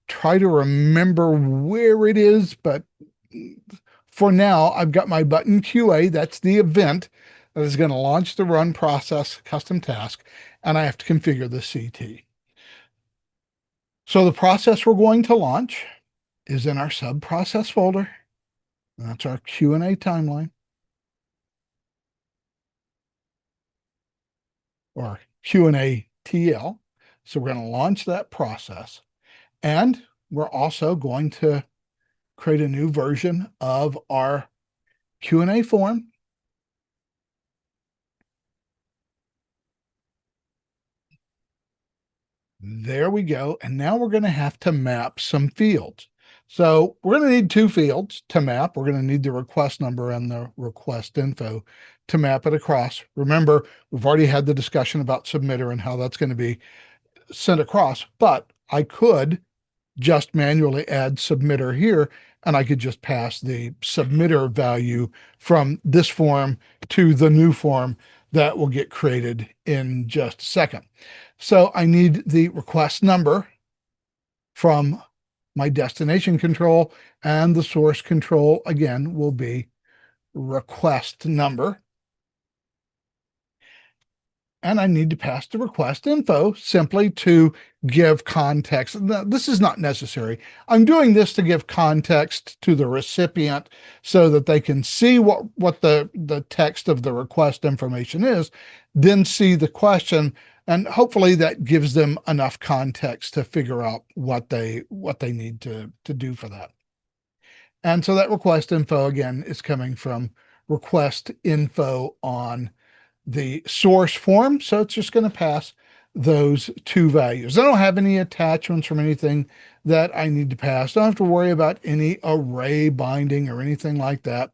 try to remember where it is, but for now, I've got my button QA. That's the event that is going to launch the run process custom task, and I have to configure the CT. So the process we're going to launch is in our sub process folder. That's our Q&A timeline, or Q&A TL. So we're going to launch that process. And we're also going to create a new version of our Q&A form. There we go. And now we're going to have to map some fields. So we're going to need two fields to map. We're going to need the request number and the request info to map it across. Remember, we've already had the discussion about submitter and how that's going to be sent across, but I could just manually add submitter here, and I could just pass the submitter value from this form to the new form that will get created in just a second. So I need the request number from my destination control, and the source control again will be request number. and I need to pass the request info simply to give context. This is not necessary. I'm doing this to give context to the recipient so that they can see what the text of the request information is, then see the question, and hopefully that gives them enough context to figure out what they need to do for that. And so that request info again is coming from request info on the source form. So it's just going to pass those two values. I don't have any attachments from anything that I need to pass. Don't have to worry about any array binding or anything like that.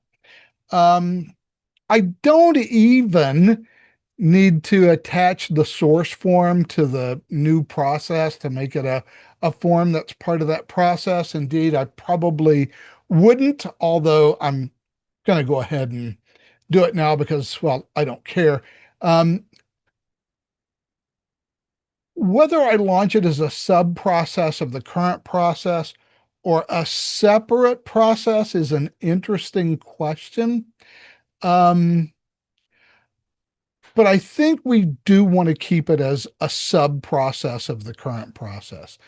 I don't even need to attach the source form to the new process to make it a form that's part of that process. Indeed, I probably wouldn't, although I'm going to go ahead and do it now because, well, I don't care. Um, whether I launch it as a sub process of the current process or a separate process is an interesting question. Um, but I think we do want to keep it as a sub process of the current process.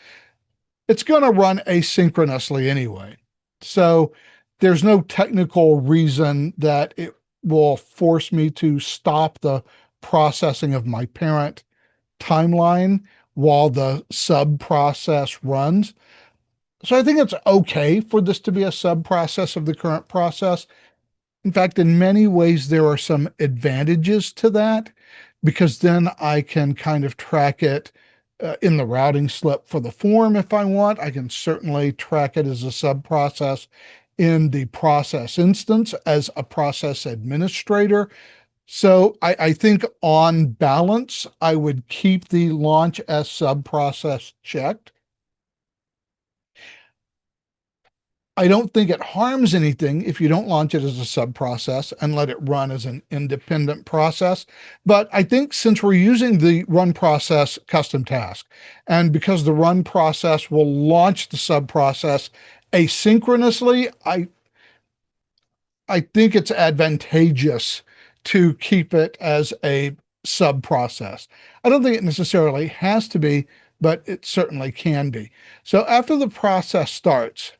It's going to run asynchronously anyway. So there's no technical reason that it will force me to stop the processing of my parent timeline while the sub process runs. So I think it's okay for this to be a sub process of the current process. In fact, in many ways, there are some advantages to that because then I can kind of track it in the routing slip for the form if I want. I can certainly track it as a sub process in the process instance as a process administrator. So I think on balance, I would keep the launch as sub process checked. I don't think it harms anything if you don't launch it as a sub process and let it run as an independent process. But I think since we're using the run process custom task, and because the run process will launch the sub process asynchronously, I think it's advantageous to keep it as a sub process. I don't think it necessarily has to be, but it certainly can be. So after the process starts,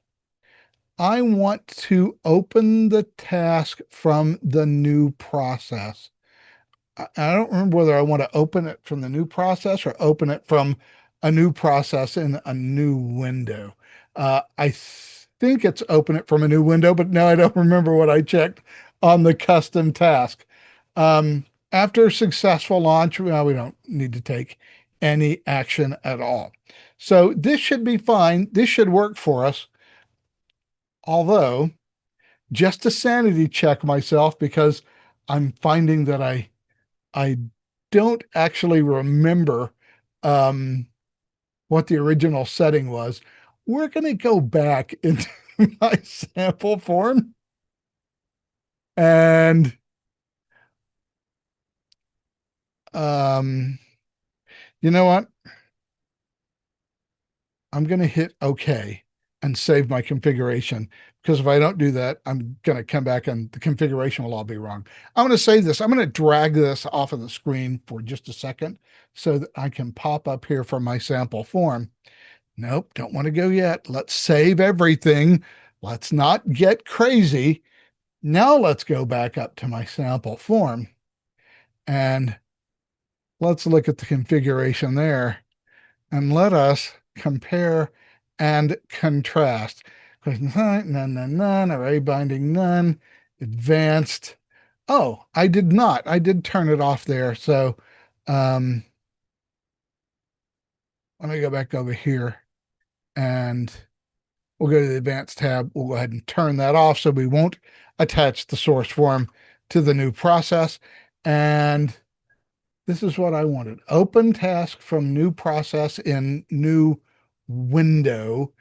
I want to open the task from the new process. I don't remember whether I want to open it from the new process or open it from a new process in a new window. I think it's open it from a new window, but now I don't remember what I checked on the custom task. After successful launch, well, we don't need to take any action at all. So this should be fine. This should work for us. Although, just to sanity check myself, because I'm finding that I don't actually remember what the original setting was. We're going to go back into my sample form and um, you know what? I'm going to hit OK and save my configuration because if I don't do that, I'm going to come back and the configuration will all be wrong. I'm going to save this. I'm going to drag this off of the screen for just a second so that I can pop up here for my sample form. Nope, don't want to go yet. Let's save everything. Let's not get crazy. Now let's go back up to my sample form and let's look at the configuration there and let us compare and contrast. None, none, none, none, array binding, none, advanced. Oh, I did not. I did turn it off there. So um, let me go back over here and we'll go to the advanced tab. We'll go ahead and turn that off so we won't attach the source form to the new process. And this is what I wanted. Open task from new process in new window,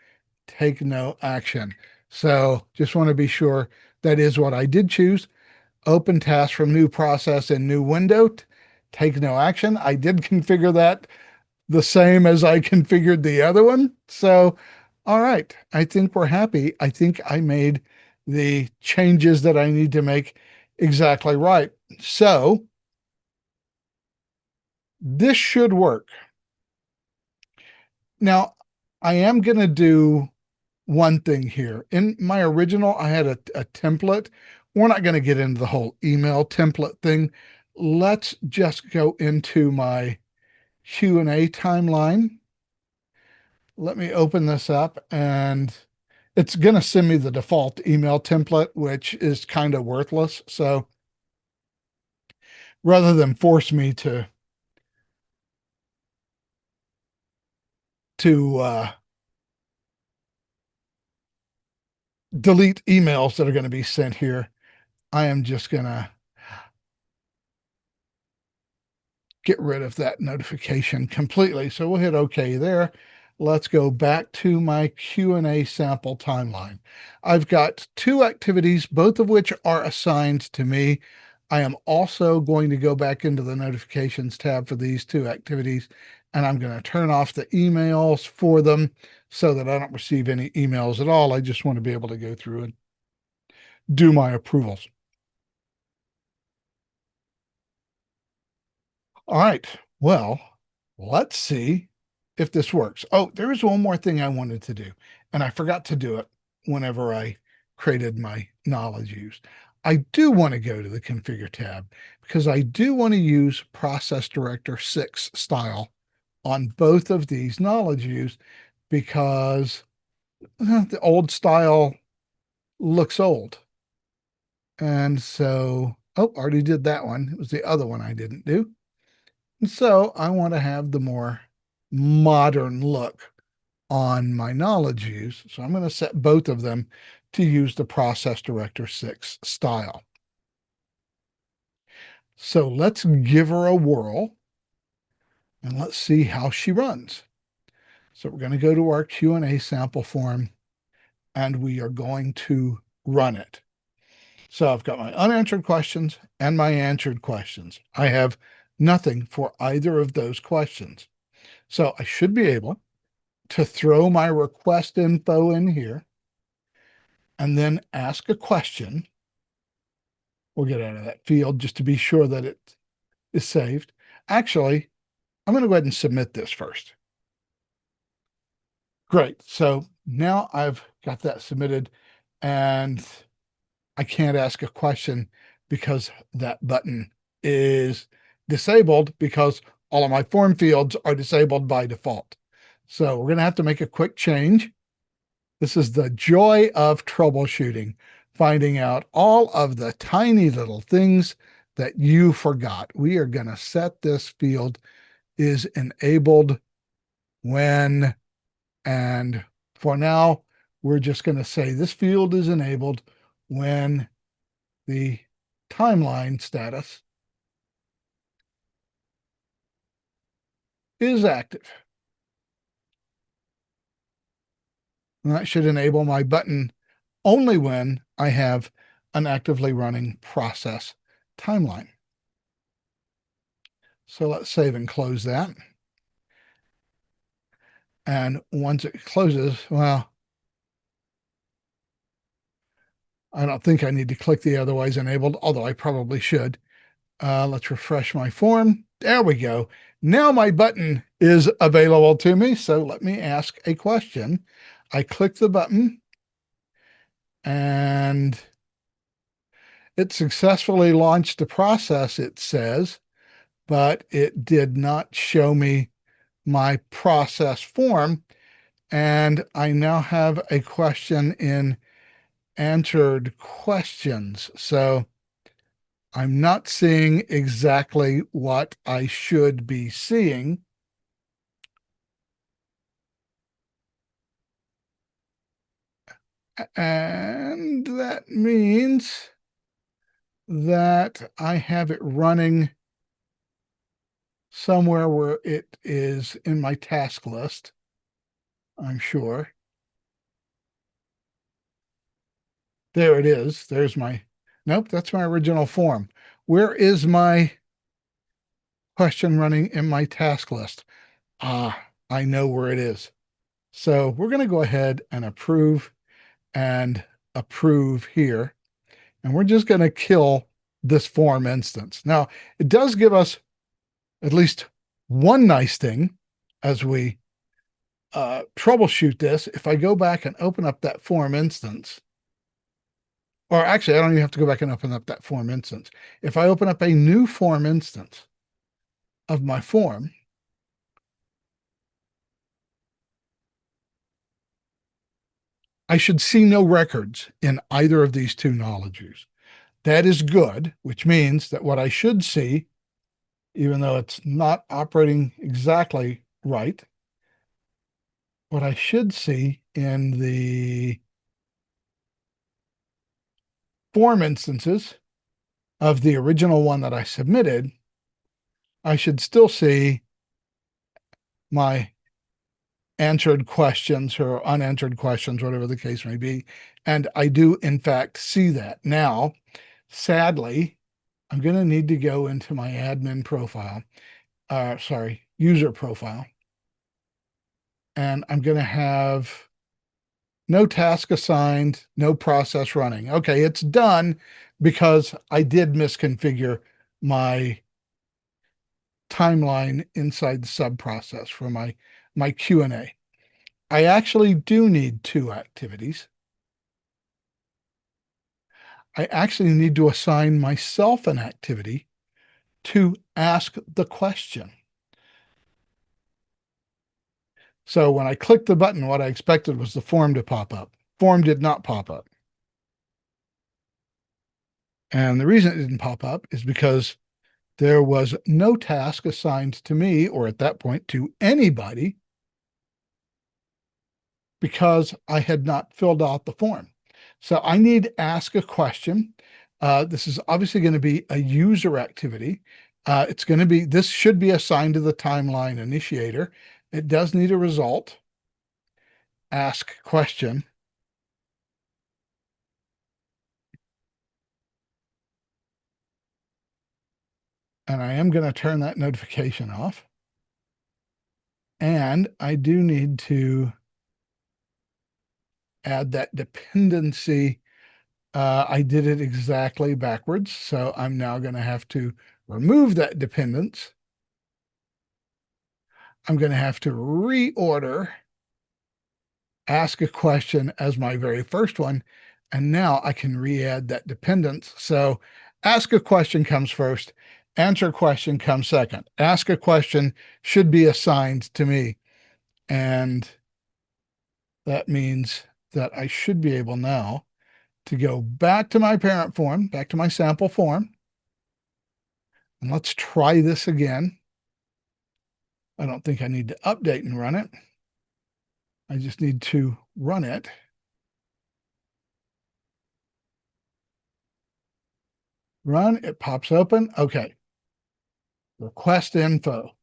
take no action. So just want to be sure that is what I did choose. Open task from new process in new window, take no action. I did configure that the same as I configured the other one. So, all right, I think we're happy. I think I made the changes that I need to make exactly right. So This should work. Now, I am going to do one thing here. In my original, I had a template. We're not going to get into the whole email template thing. Let's just go into my Q&A timeline. Let me open this up, and it's going to send me the default email template, which is kind of worthless. So rather than force me to delete emails that are going to be sent here, I am just going to get rid of that notification completely. So we'll hit OK there. Let's go back to my Q&A sample timeline. I've got two activities, both of which are assigned to me. I am also going to go back into the notifications tab for these two activities, and I'm going to turn off the emails for them so that I don't receive any emails at all. I just want to be able to go through and do my approvals. All right. Well, let's see if this works. Oh, there is one more thing I wanted to do, and I forgot to do it whenever I created my knowledge use. I do want to go to the configure tab because I do want to use Process Director 6 style on both of these knowledge use because the old style looks old. And so, oh, already did that one. It was the other one I didn't do. And so I want to have the more modern look on my knowledge use. So I'm going to set both of them to use the Process Director 6 style. So let's give her a whirl and let's see how she runs. So we're going to go to our Q&A sample form and we are going to run it. So I've got my unanswered questions and my answered questions. I have nothing for either of those questions. So I should be able to throw my request info in here and then ask a question. We'll get out of that field just to be sure that it is saved. Actually, I'm going to go ahead and submit this first. Great. So now I've got that submitted and I can't ask a question because that button is disabled because all of my form fields are disabled by default. So we're going to have to make a quick change. This is the joy of troubleshooting, finding out all of the tiny little things that you forgot. We are going to set this field is enabled when, and for now, we're just going to say this field is enabled when the timeline status is active. And that should enable my button only when I have an actively running process timeline. So let's save and close that. And once it closes, well, I don't think I need to click the otherwise enabled, although I probably should. Let's refresh my form. There we go. Now my button is available to me. So let me ask a question. I click the button and it successfully launched the process, it says, but it did not show me my process form. And I now have a question in answered questions. So I'm not seeing exactly what I should be seeing. And that means that I have it running somewhere where it is in my task list, I'm sure. There it is. There's my, nope, that's my original form. Where is my question running in my task list? Ah, I know where it is. So we're going to go ahead and approve here. And we're just going to kill this form instance. Now, it does give us at least One nice thing as we troubleshoot this, if I go back and open up that form instance, or actually, I don't even have to go back and open up that form instance. If I open up a new form instance of my form, I should see no records in either of these two knowledge views. That is good, which means that what I should see, even though it's not operating exactly right, what I should see in the form instances of the original one that I submitted, I should still see my answered questions or unanswered questions, whatever the case may be. And I do, in fact, see that. Now, sadly, I'm going to need to go into my admin profile, user profile, and I'm going to have no task assigned, no process running. Okay, it's done because I did misconfigure my timeline inside the sub process for my Q&A. I actually do need two activities. I actually need to assign myself an activity to ask the question. So when I clicked the button, what I expected was the form to pop up. Form did not pop up. And the reason it didn't pop up is because there was no task assigned to me, or at that point to anybody, because I had not filled out the form. So I need to ask a question. This is obviously going to be a user activity. This should be assigned to the timeline initiator. It does need a result. Ask question. And I am going to turn that notification off. And I do need to add that dependency. I did it exactly backwards. So I'm now going to have to remove that dependence. I'm going to have to reorder ask a question as my very first one. And now I can re-add that dependence. So ask a question comes first, answer question comes second. Ask a question should be assigned to me. And that means that I should be able now to go back to my parent form, back to my sample form. And let's try this again. I don't think I need to update and run it. I just need to run it. Run, it pops open. Okay. Request info.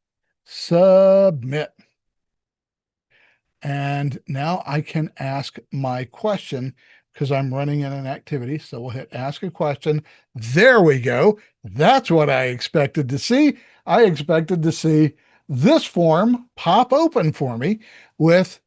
Submit. And now I can ask my question because I'm running in an activity. So we'll hit ask a question. There we go. That's what I expected to see. I expected to see this form pop open for me with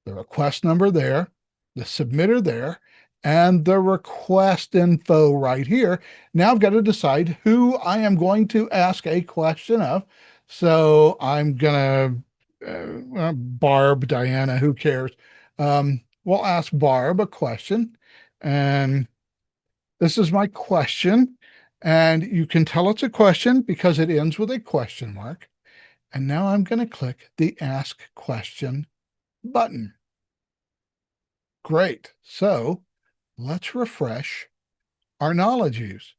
the request number there, the submitter there, and the request info right here. Now I've got to decide who I am going to ask a question of. So I'm going to, Barb, Diana, who cares? We'll ask Barb a question. And this is my question. And you can tell it's a question because it ends with a question mark. And now I'm going to click the Ask Question button. Great. So let's refresh our knowledge use.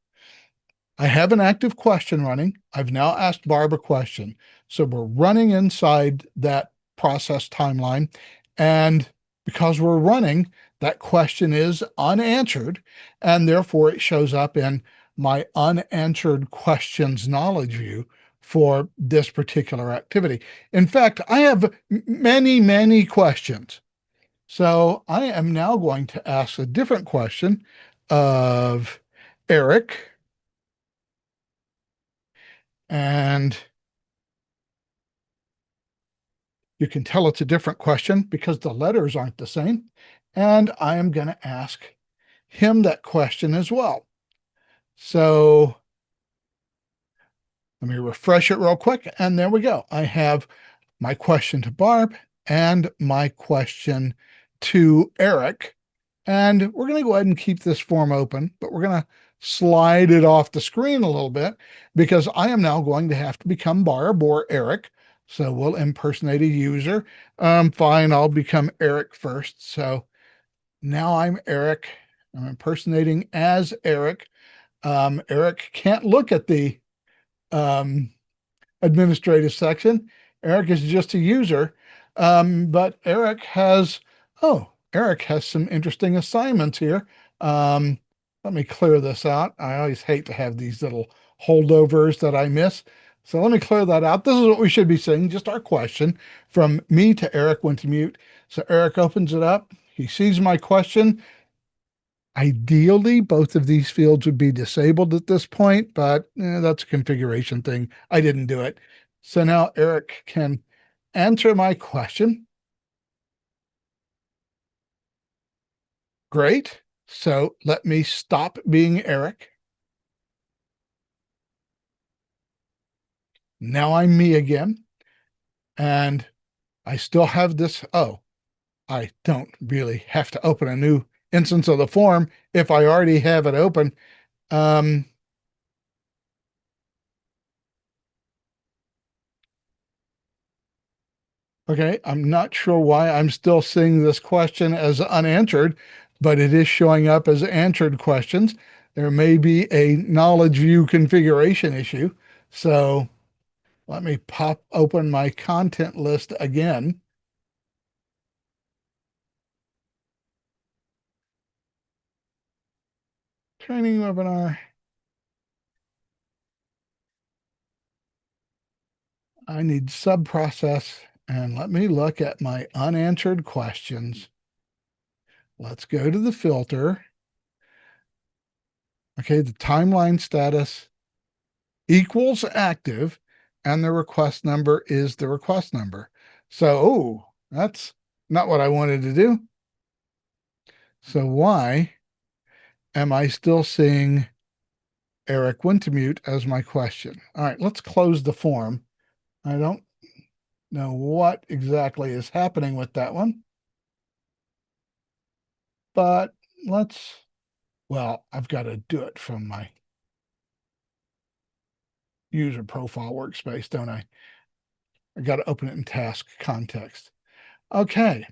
I have an active question running. I've now asked Barb a question. So we're running inside that process timeline. And because we're running, that question is unanswered. And therefore it shows up in my unanswered questions knowledge view for this particular activity. In fact, I have many, many questions. So I am now going to ask a different question of Eric. And you can tell it's a different question because the letters aren't the same. And I am going to ask him that question as well. So Let me refresh it real quick, and there we go. I have my question to Barb and my question to Eric. And we're going to go ahead and keep this form open, but we're going to slide it off the screen a little bit because I am now going to have to become Barb or Eric. So we'll impersonate a user. Fine, I'll become Eric first. So now I'm Eric. I'm impersonating as Eric. Eric can't look at the um, administrative section. Eric is just a user. But Eric has some interesting assignments here. Let me clear this out. I always hate to have these little holdovers that I miss. So let me clear that out. This is what we should be seeing, just our question from me to Eric went to mute. So Eric opens it up. He sees my question. Ideally, both of these fields would be disabled at this point, but that's a configuration thing. I didn't do it. So now Eric can answer my question. Great. So let me stop being Eric. Now I'm me again. And I still have this. Oh, I don't really have to open a new instance of the form if I already have it open. Okay, I'm not sure why I'm still seeing this question as unanswered, but it is showing up as answered questions. There may be a knowledge view configuration issue. So let me pop open my content list again. Training webinar. I need sub-process, and let me look at my unanswered questions. Let's go to the filter. Okay, the timeline status equals active, and the request number is the request number. So, that's not what I wanted to do. So why am I still seeing Eric Wintemute as my question? All right, let's close the form. I don't know what exactly is happening with that one, but I've got to do it from my user profile workspace, don't I? I got to open it in task context. Okay.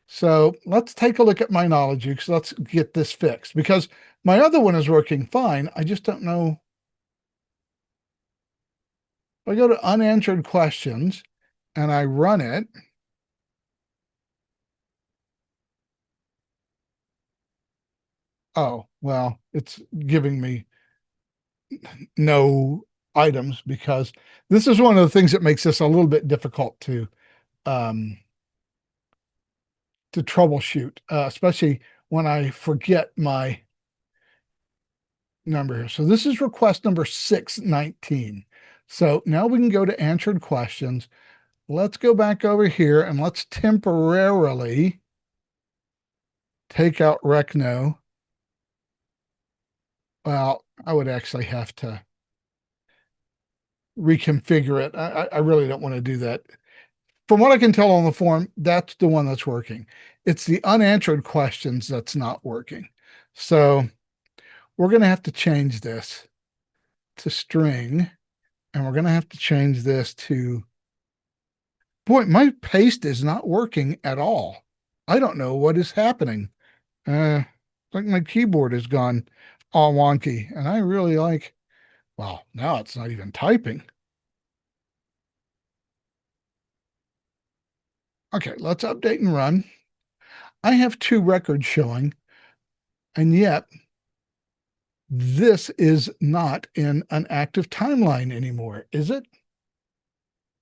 So let's take a look at my knowledge because let's get this fixed because my other one is working fine. I just don't know. If I go to unanswered questions and I run it, oh, well, it's giving me no items because this is one of the things that makes this a little bit difficult um, to troubleshoot, especially when I forget my number here. So this is request number 619. So now we can go to answered questions. Let's go back over here and let's temporarily take out RecNo. Well, I would actually have to reconfigure it. I really don't want to do that. From what I can tell on the form, that's the one that's working. It's the unanswered questions that's not working. So we're going to have to change this to string, and we're going to have to change this to, boy, my paste is not working at all. I don't know what is happening. Like my keyboard has gone all wonky, and I really like, well, now it's not even typing. Okay, let's update and run. I have two records showing, and yet this is not in an active timeline anymore, is it?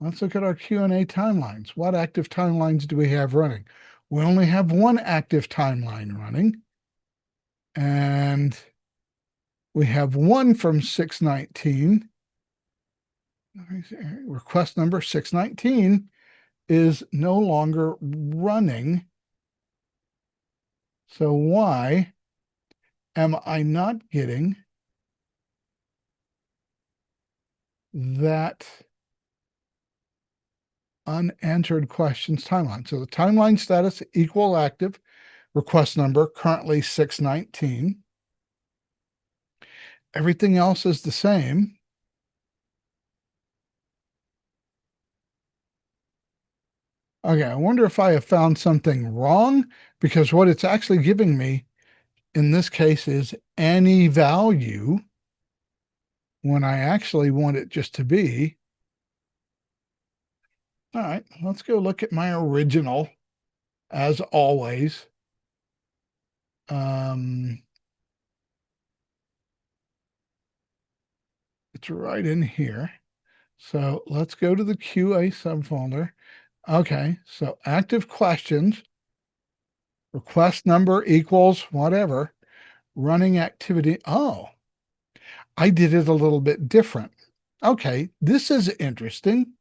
Let's look at our Q&A timelines. What active timelines do we have running? We only have one active timeline running, and we have one from 619. Request number 619 is no longer running. So why am I not getting that unanswered questions timeline. So the timeline status equal active, request number currently 619. Everything else is the same. Okay, I wonder if I have found something wrong, because what it's actually giving me in this case is any value when I actually want it just to be. All right, let's go look at my original as always. It's right in here. So let's go to the QA subfolder. Okay, so active questions, request number equals whatever, running activity. Oh, I did it a little bit different. Okay, this is interesting.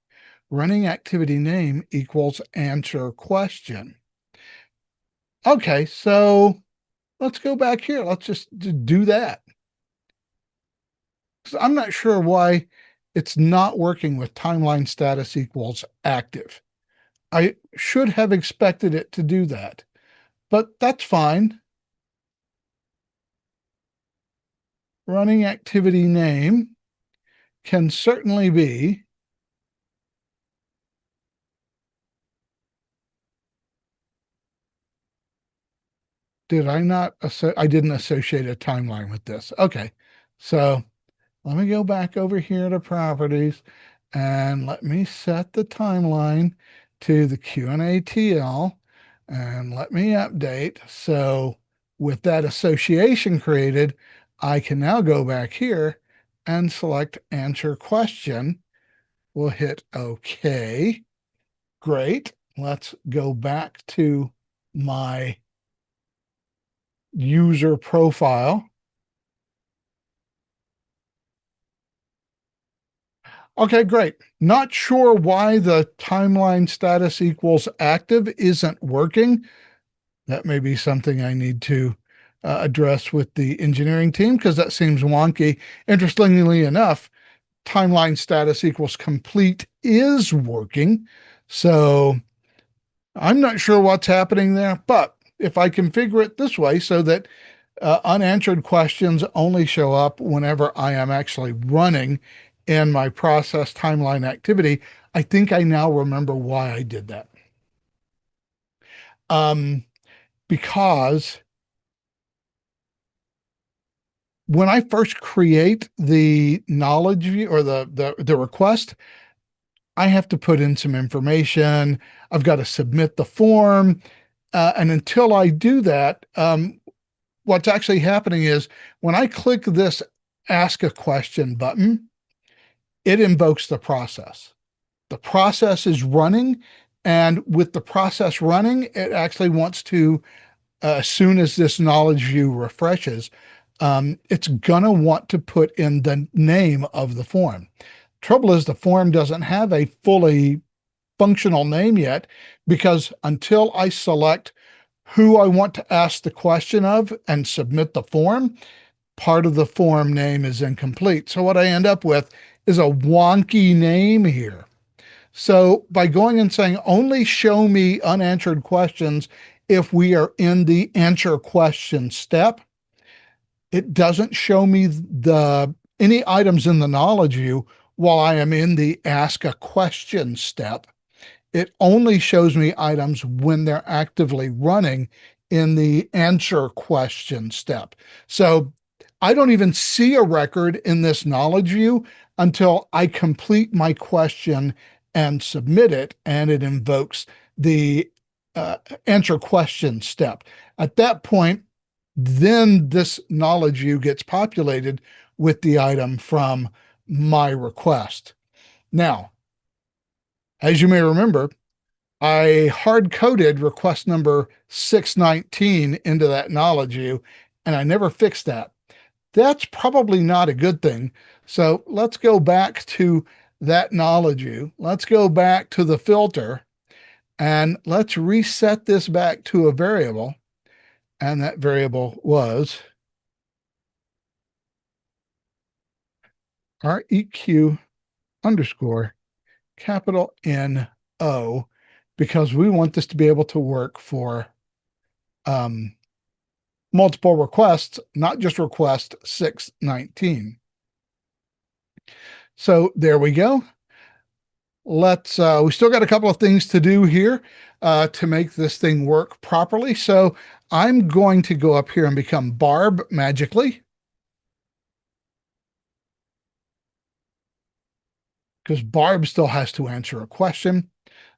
Running activity name equals answer question. Okay, so let's go back here. Let's just do that. So I'm not sure why it's not working with timeline status equals active. I should have expected it to do that, but that's fine. Running activity name can certainly be. Did I not? I didn't associate a timeline with this. Okay, so let me go back over here to properties and let me set the timeline to the Q&A TL and let me update. So with that association created, I can now go back here and select answer question. We'll hit OK. Great. Let's go back to my user profile. Okay, great. Not sure why the timeline status equals active isn't working. That may be something I need to address with the engineering team, because that seems wonky. Interestingly enough, timeline status equals complete is working. So I'm not sure what's happening there, but if I configure it this way so that unanswered questions only show up whenever I am actually running in my process timeline activity, I think I now remember why I did that. Because when I first create the knowledge view or the request, I have to put in some information. I've got to submit the form. And until I do that, what's actually happening is when I click this ask a question button, it invokes the process. The process is running, and with the process running, it actually wants to, as soon as this knowledge view refreshes, it's gonna want to put in the name of the form. Trouble is the form doesn't have a fully functional name yet, because until I select who I want to ask the question of and submit the form, part of the form name is incomplete. So what I end up with is a wonky name here. So by going and saying only show me unanswered questions if we are in the answer question step, it doesn't show me any items in the knowledge view while I am in the ask a question step. It only shows me items when they're actively running in the answer question step. So I don't even see a record in this knowledge view until I complete my question and submit it, and it invokes the answer question step. At that point, then this knowledge view gets populated with the item from my request. Now, as you may remember, I hard coded request number 619 into that knowledge view, and I never fixed that. That's probably not a good thing. So let's go back to that knowledge view. Let's go back to the filter, and let's reset this back to a variable. And that variable was REQ underscore capital N-O, because we want this to be able to work for multiple requests, not just request 619. So there we go. Let's, we still got a couple of things to do here to make this thing work properly. So I'm going to go up here and become Barb magically, because Barb still has to answer a question.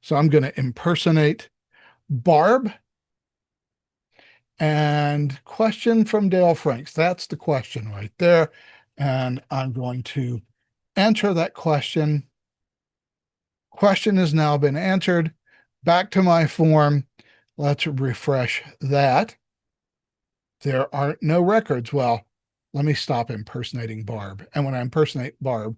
So I'm going to impersonate Barb. And question from Dale Franks. That's the question right there. And I'm going to answer that question. Question has now been answered. Back to my form. Let's refresh that. There are no records. Well, let me stop impersonating Barb. And when I impersonate Barb,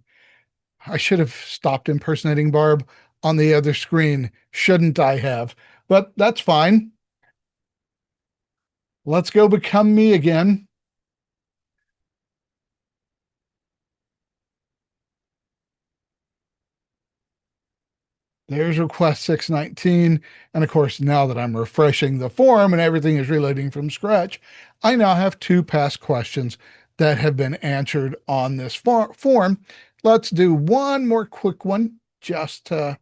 I should have stopped impersonating Barb on the other screen, shouldn't I have? But that's fine. Let's go become me again. There's request 619. And of course, now that I'm refreshing the form and everything is reloading from scratch, I now have 2 past questions that have been answered on this form. Let's do one more quick one just to,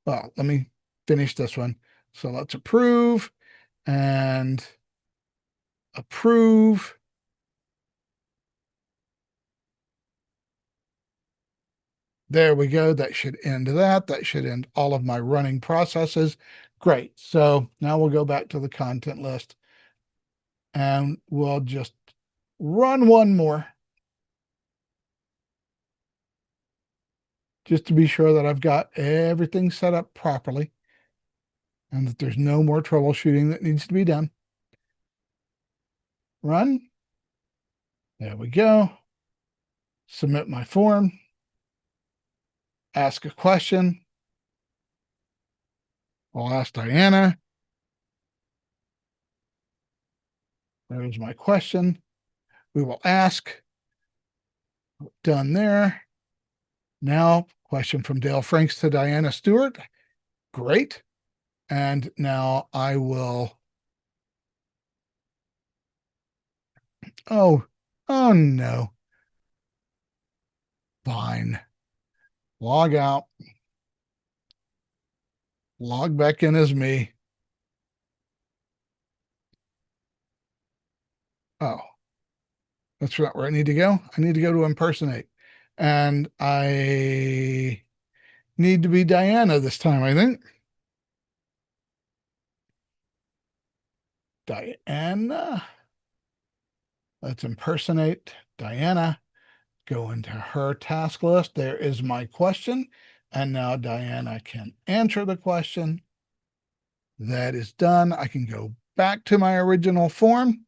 well, let me finish this one. So let's approve and approve. There we go. That should end that. That should end all of my running processes. Great. So now we'll go back to the content list and we'll just run one more just to be sure that I've got everything set up properly and that there's no more troubleshooting that needs to be done. Run. There we go. Submit my form. Ask a question. I'll ask Diana. There's my question. We will ask. Done there. Now, question from Dale Franks to Diana Stewart. Great. And now I will. Oh no. Fine. Log out. Log back in as me. Oh, that's not where I need to go. I need to go to impersonate. And I need to be Diana this time, I think. Diana. Let's impersonate Diana. Go into her task list. There is my question. And now Diana can answer the question. That is done. I can go back to my original form,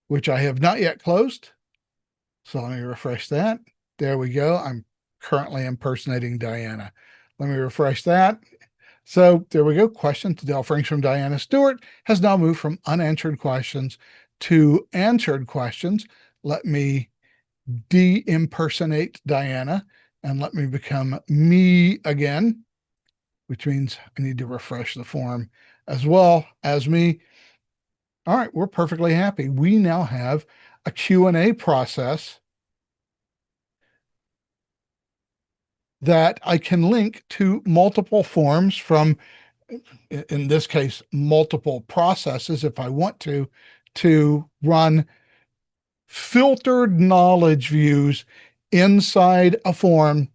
which I have not yet closed. So let me refresh that. There we go. I'm currently impersonating Diana. Let me refresh that. So there we go. Question to Dale Franks from Diana Stewart has now moved from unanswered questions to answered questions. Let me de-impersonate Diana and let me become me again, which means I need to refresh the form as well as me. All right, we're perfectly happy. We now have a Q&A process that I can link to multiple forms from, in this case, multiple processes if I want to run filtered knowledge views inside a form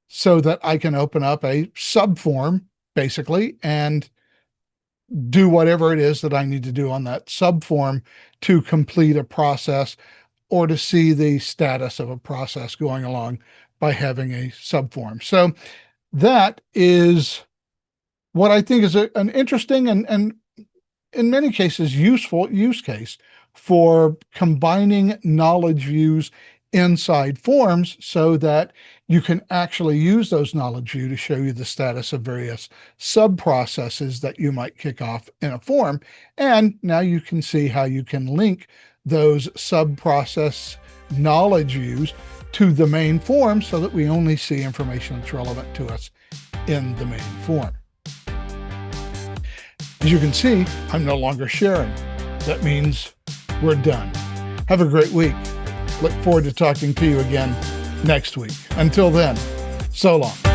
so that I can open up a subform basically and do whatever it is that I need to do on that subform to complete a process or to see the status of a process going along by having a subform. So that is what I think is an interesting and in many cases useful use case for combining knowledge views inside forms so that you can actually use those knowledge view to show you the status of various sub processes that you might kick off in a form. And now you can see how you can link those sub process knowledge views to the main form so that we only see information that's relevant to us in the main form. As you can see, I'm no longer sharing. That means we're done. Have a great week. Look forward to talking to you again next week. Until then, so long.